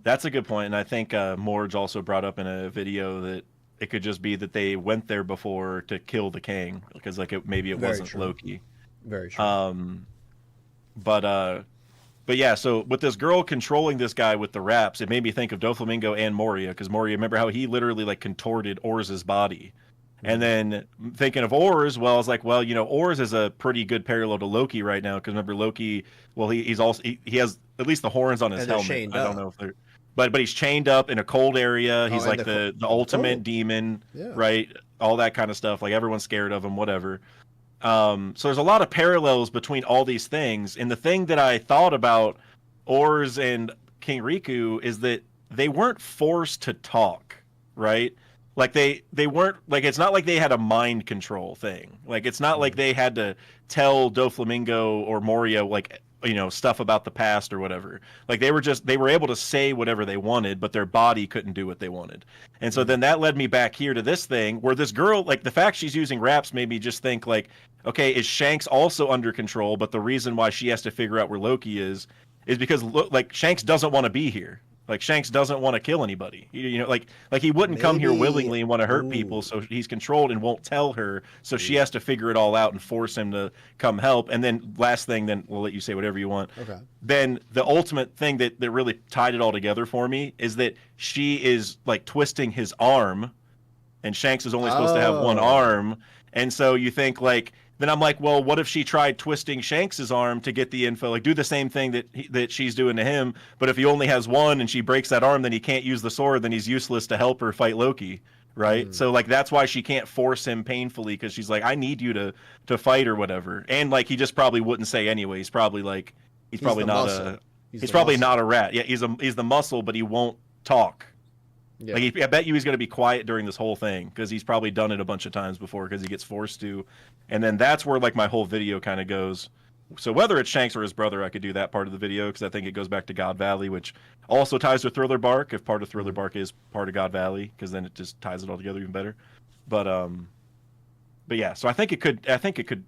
that's a good point, and I think Morge also brought up in a video that it could just be that they went there before to kill the king because maybe it wasn't Loki. Very true. But yeah, so with this girl controlling this guy with the wraps, it made me think of Doflamingo and Moria because Moria, remember how he literally like contorted Orz's body. And then thinking of Orz, well, I was like, well, Orz is a pretty good parallel to Loki right now because remember Loki, well, he's also he has at least the horns on his helmet. I don't know if they're, but he's chained up in a cold area. He's like the ultimate demon, right? All that kind of stuff. Like everyone's scared of him, whatever. So there's a lot of parallels between all these things. And the thing that I thought about Orz and King Riku is that they weren't forced to talk, right? Like they weren't like it's not like they had a mind control thing. Like it's not like they had to tell Doflamingo or Moria like stuff about the past or whatever. Like they were able to say whatever they wanted, but their body couldn't do what they wanted. And so then that led me back here to this thing where this girl, like the fact she's using wraps made me just think like, okay, is Shanks also under control? But the reason why she has to figure out where Loki is because like Shanks doesn't want to be here. Like Shanks doesn't want to kill anybody. Like he wouldn't come here willingly and want to hurt people. So he's controlled and won't tell her. So she has to figure it all out and force him to come help. And then last thing, then we'll let you say whatever you want. Okay. Then the ultimate thing that really tied it all together for me is that she is like twisting his arm, and Shanks is only supposed to have one arm. And so you think like. Then I'm like, well, what if she tried twisting Shanks's arm to get the info? Like, do the same thing that she's doing to him. But if he only has one and she breaks that arm, then he can't use the sword. Then he's useless to help her fight Loki, right? So like that's why she can't force him painfully because she's like, I need you to fight or whatever. And like he just probably wouldn't say anyway. He's probably like he's probably not a rat. Yeah, he's the muscle, but he won't talk. Yeah. Like I bet you he's going to be quiet during this whole thing because he's probably done it a bunch of times before because he gets forced to. And then that's where like my whole video kind of goes. So whether it's Shanks or his brother, I could do that part of the video because I think it goes back to God Valley, which also ties to Thriller Bark if part of Thriller Bark is part of God Valley because then it just ties it all together even better. But yeah, so I think it could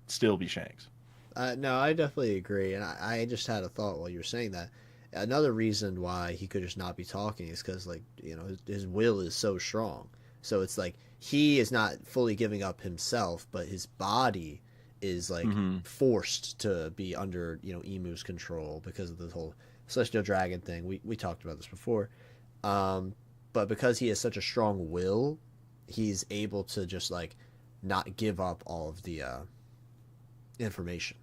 still be Shanks. No, I definitely agree, and I just had a thought while you were saying that. Another reason why he could just not be talking is because, like, his will is so strong. So it's like he is not fully giving up himself, but his body is like forced to be under Emu's control because of the whole Celestial Dragon thing. We talked about this before, but because he has such a strong will, he's able to just like not give up all of the information.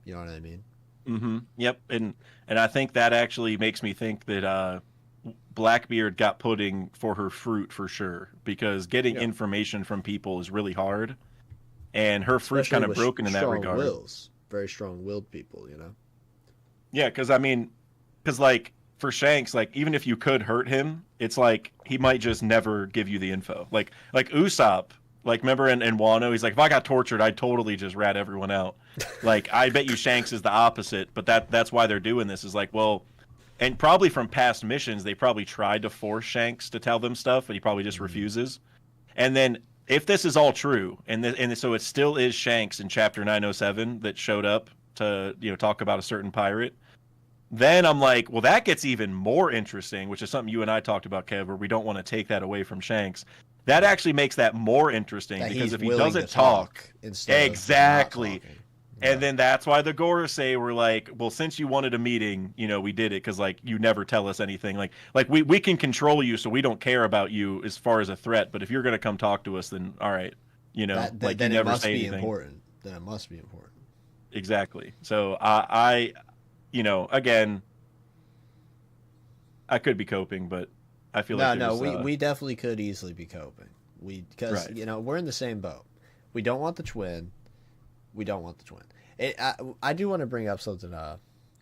You know what I mean? Mm-hmm. Yep, and I think that actually makes me think that Blackbeard got pudding for her fruit for sure because getting information from people is really hard, and her fruit's kind of broken in that regard. Very strong-willed people, Yeah, because like for Shanks, like even if you could hurt him, it's like he might just never give you the info. Like Usopp. Like, remember in Wano, he's like, if I got tortured, I'd totally just rat everyone out. Like, I bet you Shanks is the opposite, but that's why they're doing this, is like, well, and probably from past missions, they probably tried to force Shanks to tell them stuff, but he probably just refuses. And then, if this is all true, and so it still is Shanks in Chapter 907 that showed up to, talk about a certain pirate, then I'm like, well, that gets even more interesting, which is something you and I talked about, Kev, where we don't want to take that away from Shanks. That actually makes that more interesting because if he doesn't talk exactly, and then that's why the Gorosei were like, well, since you wanted a meeting, we did it because like you never tell us anything. Like we can control you, so we don't care about you as far as a threat. But if you're gonna come talk to us, then all right, like then you it never must say be anything. Important. Then it must be important. Exactly. So I again, I could be coping, but I feel we definitely could easily be coping. Because we're in the same boat. We don't want the twin. I do want to bring up something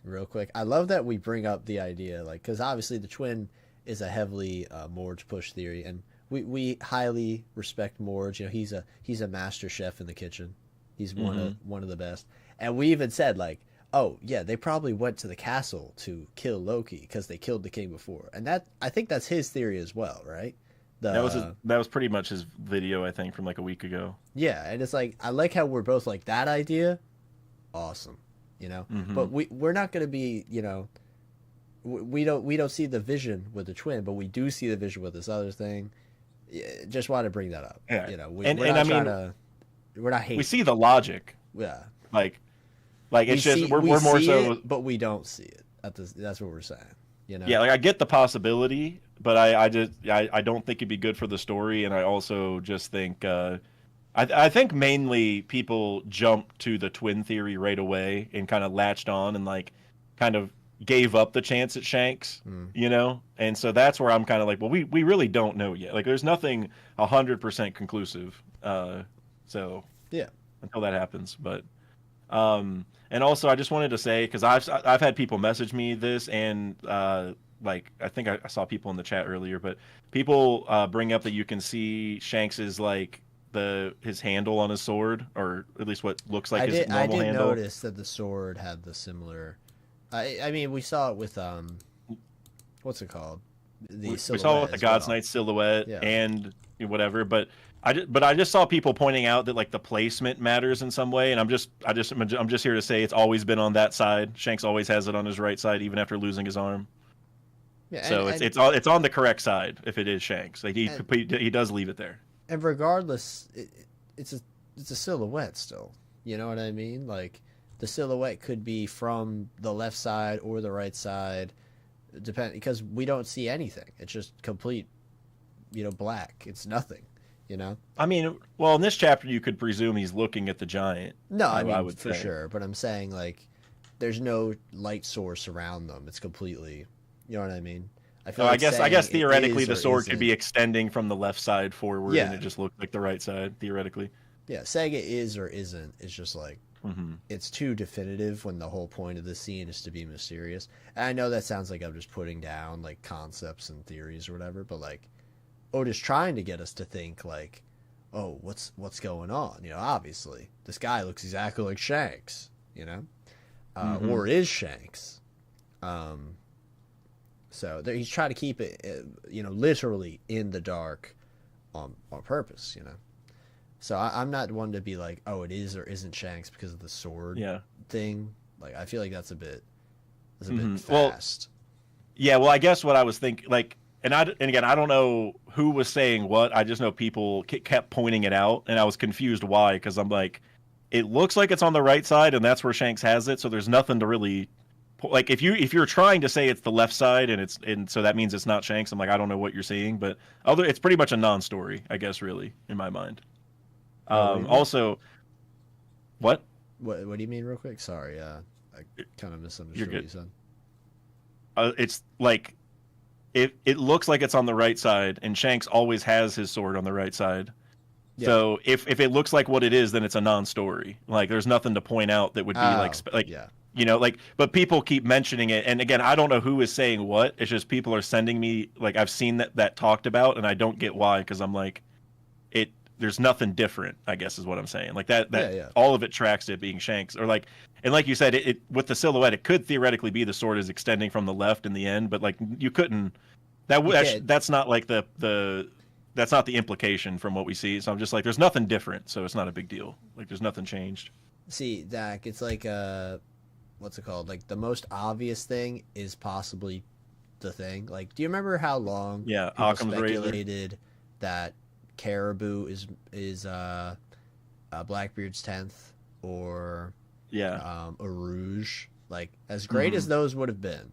real quick. I love that we bring up the idea, like, because obviously the twin is a heavily Morge push theory, and we highly respect Morge. You know, he's a master chef in the kitchen. He's one of the best. And we even said like, oh yeah, they probably went to the castle to kill Loki because they killed the king before, and that I think that's his theory as well, right? That was pretty much his video, I think, from like a week ago. Yeah, and it's like I like how we're both like that idea, awesome, you know. But we're not gonna be, you know, we don't see the vision with the twin, but we do see the vision with this other thing. Just want to bring that up. Yeah, you know, we're not hating. We see the logic. Yeah, like it's we're more so, but we don't see it. That's what we're saying. You know. Yeah, like I get the possibility, but I don't think it'd be good for the story, and I also just think I think mainly people jumped to the twin theory right away and kind of latched on and like kind of gave up the chance at Shanks, you know, and so that's where I'm kind of like, well, we really don't know yet. Like, there's nothing 100% conclusive, so yeah, until that happens, but. And also, I just wanted to say, because I've had people message me this, and like I think I saw people in the chat earlier, but people bring up that you can see Shanks's like his handle on his sword, or at least what looks like his normal handle. I did notice that the sword had the similar. I mean, we saw it with what's it called? We saw it with the God's Knight silhouette and whatever, but. I just saw people pointing out that like the placement matters in some way, and I'm just here to say it's always been on that side. Shanks always has it on his right side, even after losing his arm. Yeah, so it's on the correct side if it is Shanks. Like he does leave it there. And regardless, it's a silhouette still. You know what I mean? Like the silhouette could be from the left side or the right side, because we don't see anything. It's just complete, you know, black. It's nothing. You know, I mean, well, in this chapter, you could presume he's looking at the giant. No, I would for sure, but I'm saying like, there's no light source around them. It's completely, you know what I mean. I guess theoretically the sword could be extending from the left side forward, and it just looked like the right side theoretically. Yeah, saying it is or isn't is just like it's too definitive when the whole point of the scene is to be mysterious. And I know that sounds like I'm just putting down like concepts and theories or whatever, but like. Oda's trying to get us to think like, oh, what's going on? You know, obviously this guy looks exactly like Shanks, you know, or is Shanks. So he's trying to keep it, you know, literally in the dark on purpose, you know. So I'm not one to be like, oh, it is or isn't Shanks because of the sword thing. Like, I feel like that's a bit fast. Well, I guess what I was thinking, like, and again, I don't know who was saying what. I just know people kept pointing it out, and I was confused why, because I'm like, it looks like it's on the right side, and that's where Shanks has it. So there's nothing to really, like, if you're trying to say it's the left side, and so that means it's not Shanks. I'm like, I don't know what you're seeing, but it's pretty much a non-story, I guess, really, in my mind. Also, what? What do you mean, real quick? Sorry, I kind of misunderstood what you said. It's like. It looks like it's on the right side, and Shanks always has his sword on the right side. Yeah. So if it looks like what it is, then it's a non-story. Like there's nothing to point out that would be you know, like. But people keep mentioning it, and again, I don't know who is saying what. It's just people are sending me like I've seen that talked about, and I don't get why, because I'm like, there's nothing different, I guess is what I'm saying. Like that all of it tracks to it being Shanks, or like. And like you said, it with the silhouette, it could theoretically be the sword is extending from the left in the end, but like you couldn't. That's not like that's not the implication from what we see. So I'm just like, there's nothing different, so it's not a big deal. Like there's nothing changed. See, Dak, it's like what's it called? Like the most obvious thing is possibly the thing. Like, do you remember how long people speculated that Caribou is Blackbeard's 10th or a Rouge? Like, as great as those would have been,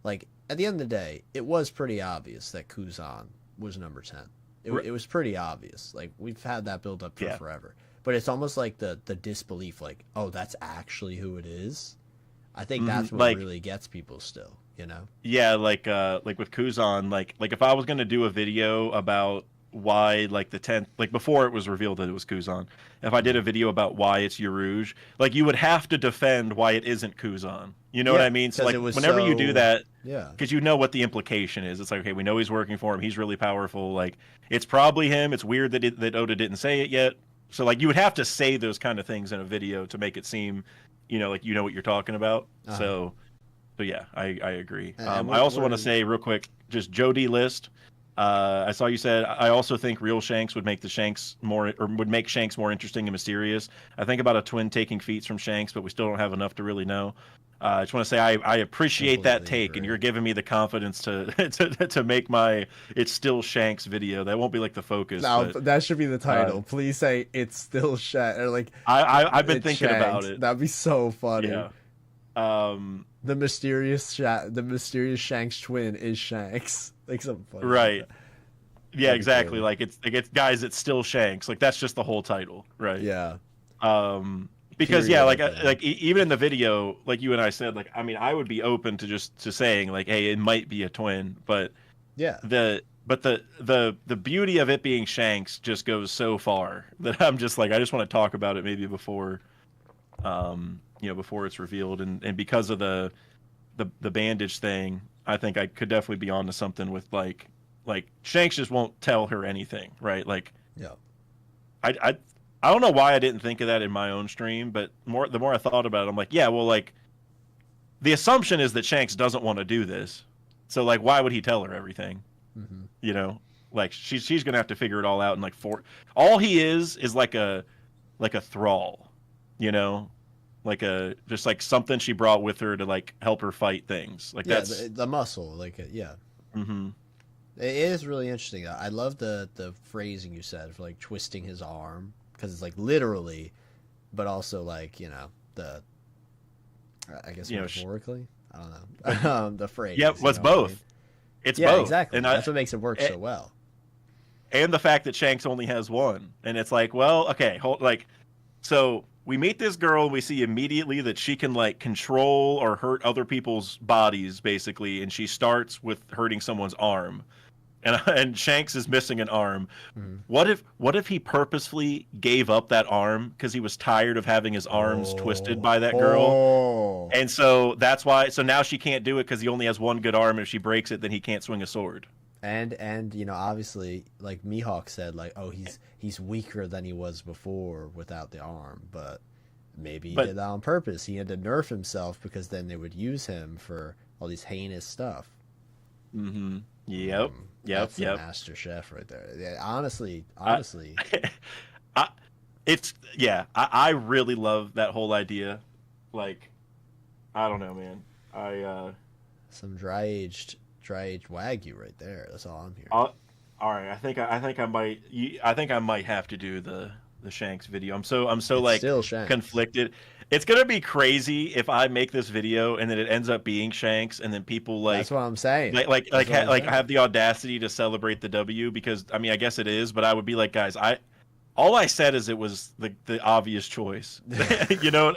like at the end of the day, it was pretty obvious that Kuzan was number 10. It was pretty obvious. Like, we've had that build up for forever. But it's almost like the disbelief, like, oh, that's actually who it is. I think that's what really gets people still, you know? Yeah, like with Kuzan, like if I was gonna do a video about why like the 10th, like before it was revealed that it was Kuzan, if I did a video about why it's Yarouge, like you would have to defend why it isn't Kuzan. You know what Yeah, I mean? So because like it was whenever you do so. that, Yeah. because you know what the implication is. It's like, okay, we know he's working for him. He's really powerful. Like it's probably him. It's weird that that Oda didn't say it yet. So like you would have to say those kind of things in a video to make it seem, like you know what you're talking about. Uh-huh. So yeah, I agree. And I also want to we're say real quick, just Jody list. I saw you said I also think real Shanks would make the Shanks more, or would make Shanks more interesting and mysterious. I think about a twin taking feats from Shanks, but we still don't have enough to really know. I just want to say I appreciate that completely take, and agree. you're giving me the confidence to to make my it's still Shanks video. That won't be like the focus, Now but that should be the title. Please say it's still Shanks, or like I've been it's thinking about Shanks. it. That'd be so funny. Yeah. Um, The mysterious Shanks twin is Shanks. Like something funny. right. Like that. Yeah, That'd be exactly. cool. Like it's guys, it's still Shanks. Like that's just the whole title, right? Yeah. Because yeah, like Period. even in the video, like you and I said, like I mean, I would be open to saying like, hey, it might be a twin, but Yeah. the beauty of it being Shanks just goes so far that I'm just like I just want to talk about it maybe before, before it's revealed, and because of the bandage thing, I think I could definitely be onto something with like Shanks just won't tell her anything, right? Like Yeah. I don't know why I didn't think of that in my own stream, but the more I thought about it, I'm like, yeah, well, like the assumption is that Shanks doesn't want to do this, so like, why would he tell her everything? Mm-hmm. You know, like she's gonna have to figure it all out, and like all he is like a thrall, you know, like a just like something she brought with her to like help her fight things. Like Yeah. that's The muscle. Like yeah. mm-hmm. It is really interesting. I love the phrasing you said for like twisting his arm, because it's like literally, but also like the I guess metaphorically. I don't know the phrase. Yeah, well, it's both. I mean? It's Yeah, both. exactly. And that's what makes it work so well. And the fact that Shanks only has one, and it's like, well, okay, so we meet this girl, and we see immediately that she can like control or hurt other people's bodies, basically, and she starts with hurting someone's arm, and Shanks is missing an arm. Mm-hmm. What if he purposefully gave up that arm because he was tired of having his arms twisted by that girl? Oh. And so that's why. So now she can't do it because he only has one good arm. If she breaks it, then he can't swing a sword. And obviously, like Mihawk said, like, oh, he's weaker than he was before without the arm, but maybe he did that on purpose. He had to nerf himself because then they would use him for all these heinous stuff. Mm-hmm. Yep. That's the Master Chef right there. Yeah, honestly, I really love that whole idea. Like, I don't know, man. Some dry aged Wagyu right there. That's all I'm hearing. All right, I think I might have to do the Shanks video. I'm so it's like still Shanks. conflicted. It's gonna be crazy if I make this video and then it ends up being Shanks, and then people like that's what I'm saying. Have the audacity to celebrate the W, because I mean I guess it is, but I would be like, guys, all I said is it was the obvious choice. You know,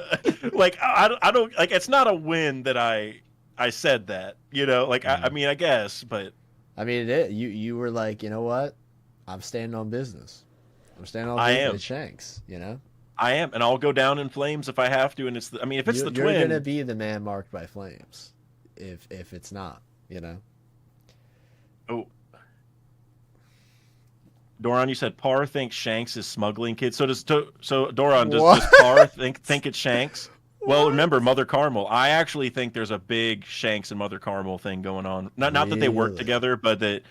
like I don't like, it's not a win that I said that, like I mean I guess, but I mean you were like, you know what, I'm standing on business. I'm standing on business. I am Shanks, I am, and I'll go down in flames if I have to. And if it's the twin, you're gonna be the man marked by flames. If it's not, Oh, Doron, you said Parr thinks Shanks is smuggling kids. So Doron, does Parr think it's Shanks? Well, remember Mother Carmel. I actually think there's a big Shanks and Mother Carmel thing going on. Not that they work together, but that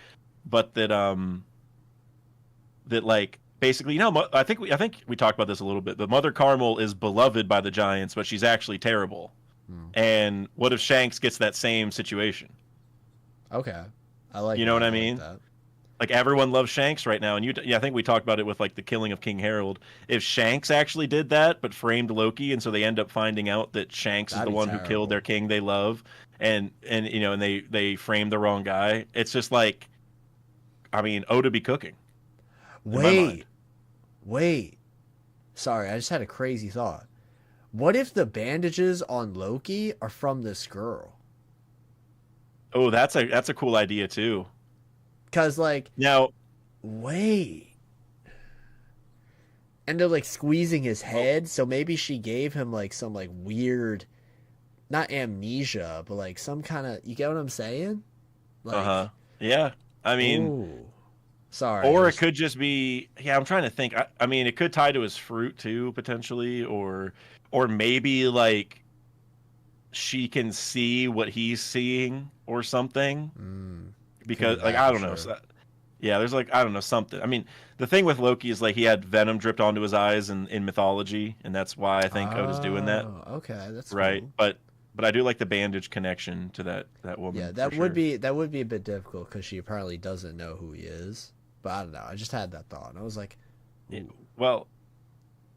like. Basically, I think we talked about this a little bit, but Mother Carmel is beloved by the Giants, but she's actually terrible. And what if Shanks gets that same situation? Okay, I like. You know what I mean? That. Like everyone loves Shanks right now, and I think we talked about it with like the killing of King Harold. If Shanks actually did that, but framed Loki, and so they end up finding out that Shanks is the one who killed their king they love, and they framed the wrong guy. It's just like, I mean, Oda be cooking. Wait. Sorry, I just had a crazy thought. What if the bandages on Loki are from this girl? Oh, that's a cool idea too. Because like now, Wait. And they're like squeezing his Oh, head, so maybe she gave him like some like weird, not amnesia, but like some kind of, you get what I'm saying? uh-huh. Like, Yeah. I mean, ooh, sorry, or it just could just be, yeah, I'm trying to think. I mean, it could tie to his fruit too, potentially, or maybe like she can see what he's seeing or something. could be Because like that I for don't know. sure. So, yeah, there's like I don't know something. I mean, the thing with Loki is like he had venom dripped onto his eyes in mythology, and that's why I think Oda's doing that, Oh, okay, that's right? cool. But I do like the bandage connection to that Yeah, woman for that would sure. be that would be a bit difficult because she apparently doesn't know who he is. But I don't know. I just had that thought, and I was like, Yeah, ooh, well,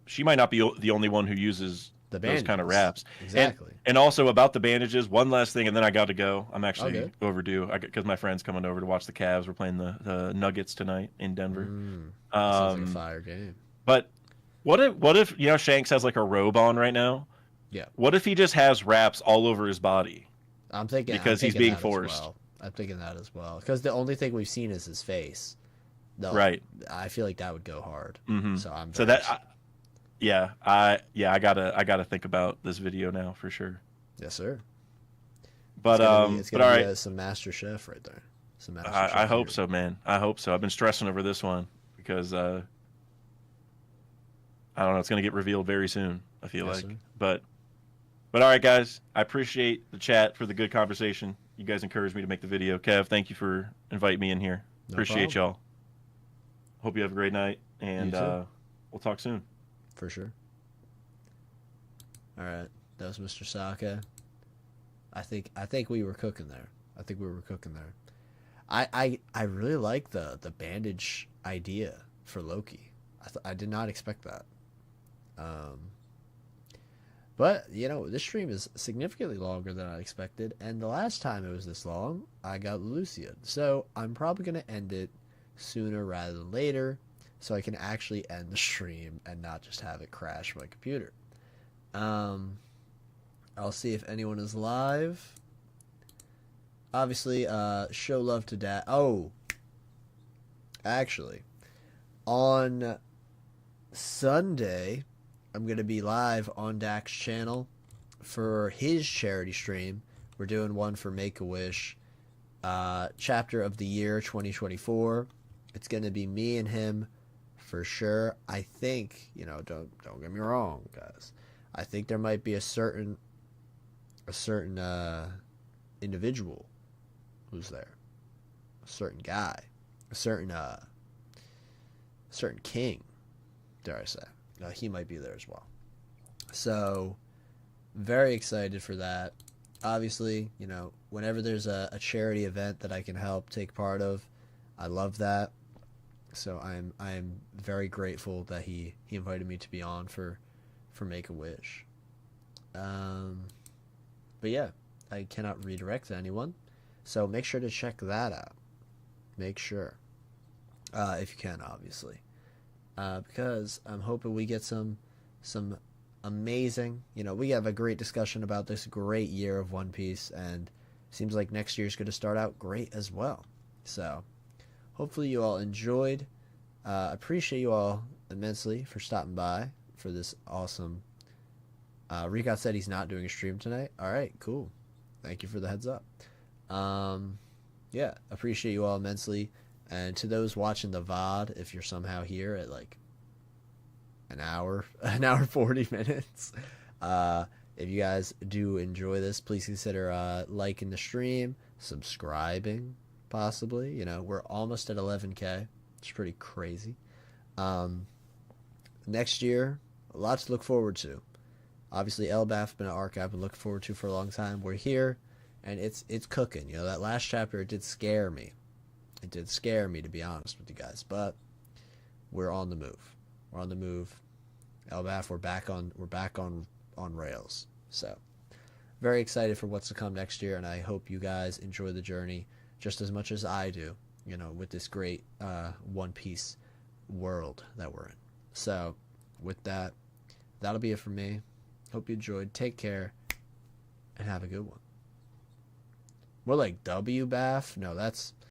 she might not be the only one who uses the those kind of bandages. wraps. And Exactly. and also about the bandages, one last thing, and then I got to go. I'm All actually good. overdue. Because my friend's coming over to watch the Cavs. We're playing the Nuggets tonight in Denver. That sounds like a Um, fire game. but what if Shanks has like a robe on right now? Yeah, What if he just has wraps all over his body I'm because he's thinking being that as forced? well. I'm thinking that as well because the only thing we've seen is his face. No, Right. I feel like that would go hard. Hmm. So I'm So very I gotta think about this video now for sure. yes, sir. But It's but gonna all be right. some Master Chef right there. Some Master I Chef hope here. so, man. I hope so. I've been stressing over this one because I don't know. It's gonna get revealed very soon. I feel Yes, like, sir. but all right, guys. I appreciate the chat for the good conversation. You guys encouraged me to make the video. Kev, thank you for inviting me in here. No Appreciate problem. y'all. Hope you have a great night, You and too, we'll talk soon. for sure. All right, that was Mr. Saka. I think we were cooking there. I think we were cooking there. I really like the bandage idea for Loki. I did not expect that. Um, but this stream is significantly longer than I expected, and the last time it was this long, I got Lucian. So I'm probably gonna end it sooner rather than later, so I can actually end the stream and not just have it crash my computer. Um, I'll see if anyone is live. Obviously, show love to Dad. Oh, actually, on Sunday, I'm going to be live on Dak's channel for his charity stream. We're doing one for Make a Wish, chapter of the year 2024. It's going to be me and him for sure. I think, don't get me wrong, guys. I think there might be a certain individual who's there, a certain guy, a certain king, dare I say. He might be there as well. So, very excited for that. Obviously, whenever there's a charity event that I can help take part of, I love that. So I'm very grateful that he invited me to be on for Make a Wish. But yeah, I cannot redirect anyone, so make sure to check that out. Make sure, if you can, obviously, because I'm hoping we get some amazing. We have a great discussion about this great year of One Piece, and seems like next year's going to start out great as well. So hopefully you all enjoyed. Appreciate you all immensely for stopping by for this awesome. Recot said he's not doing a stream tonight. All right, cool. Thank you for the heads up. Yeah, appreciate you all immensely. And to those watching the VOD, if you're somehow here at like an hour 40 minutes, if you guys do enjoy this, please consider liking the stream, subscribing, possibly. We're almost at 11K. It's pretty crazy. Next year, a lot to look forward to. Obviously, LBAF been an arc I've been looking forward to for a long time. We're here, and it's cooking. That last chapter, it did scare me. It did scare me, to be honest with you guys. But we're on the move. We're on the move. LBAF, we're back on rails. So very excited for what's to come next year, and I hope you guys enjoy the journey just as much as I do. With this great One Piece world that we're in. So with that, that'll be it for me. Hope you enjoyed. Take care, and have a good one. More like WBAF? No, that's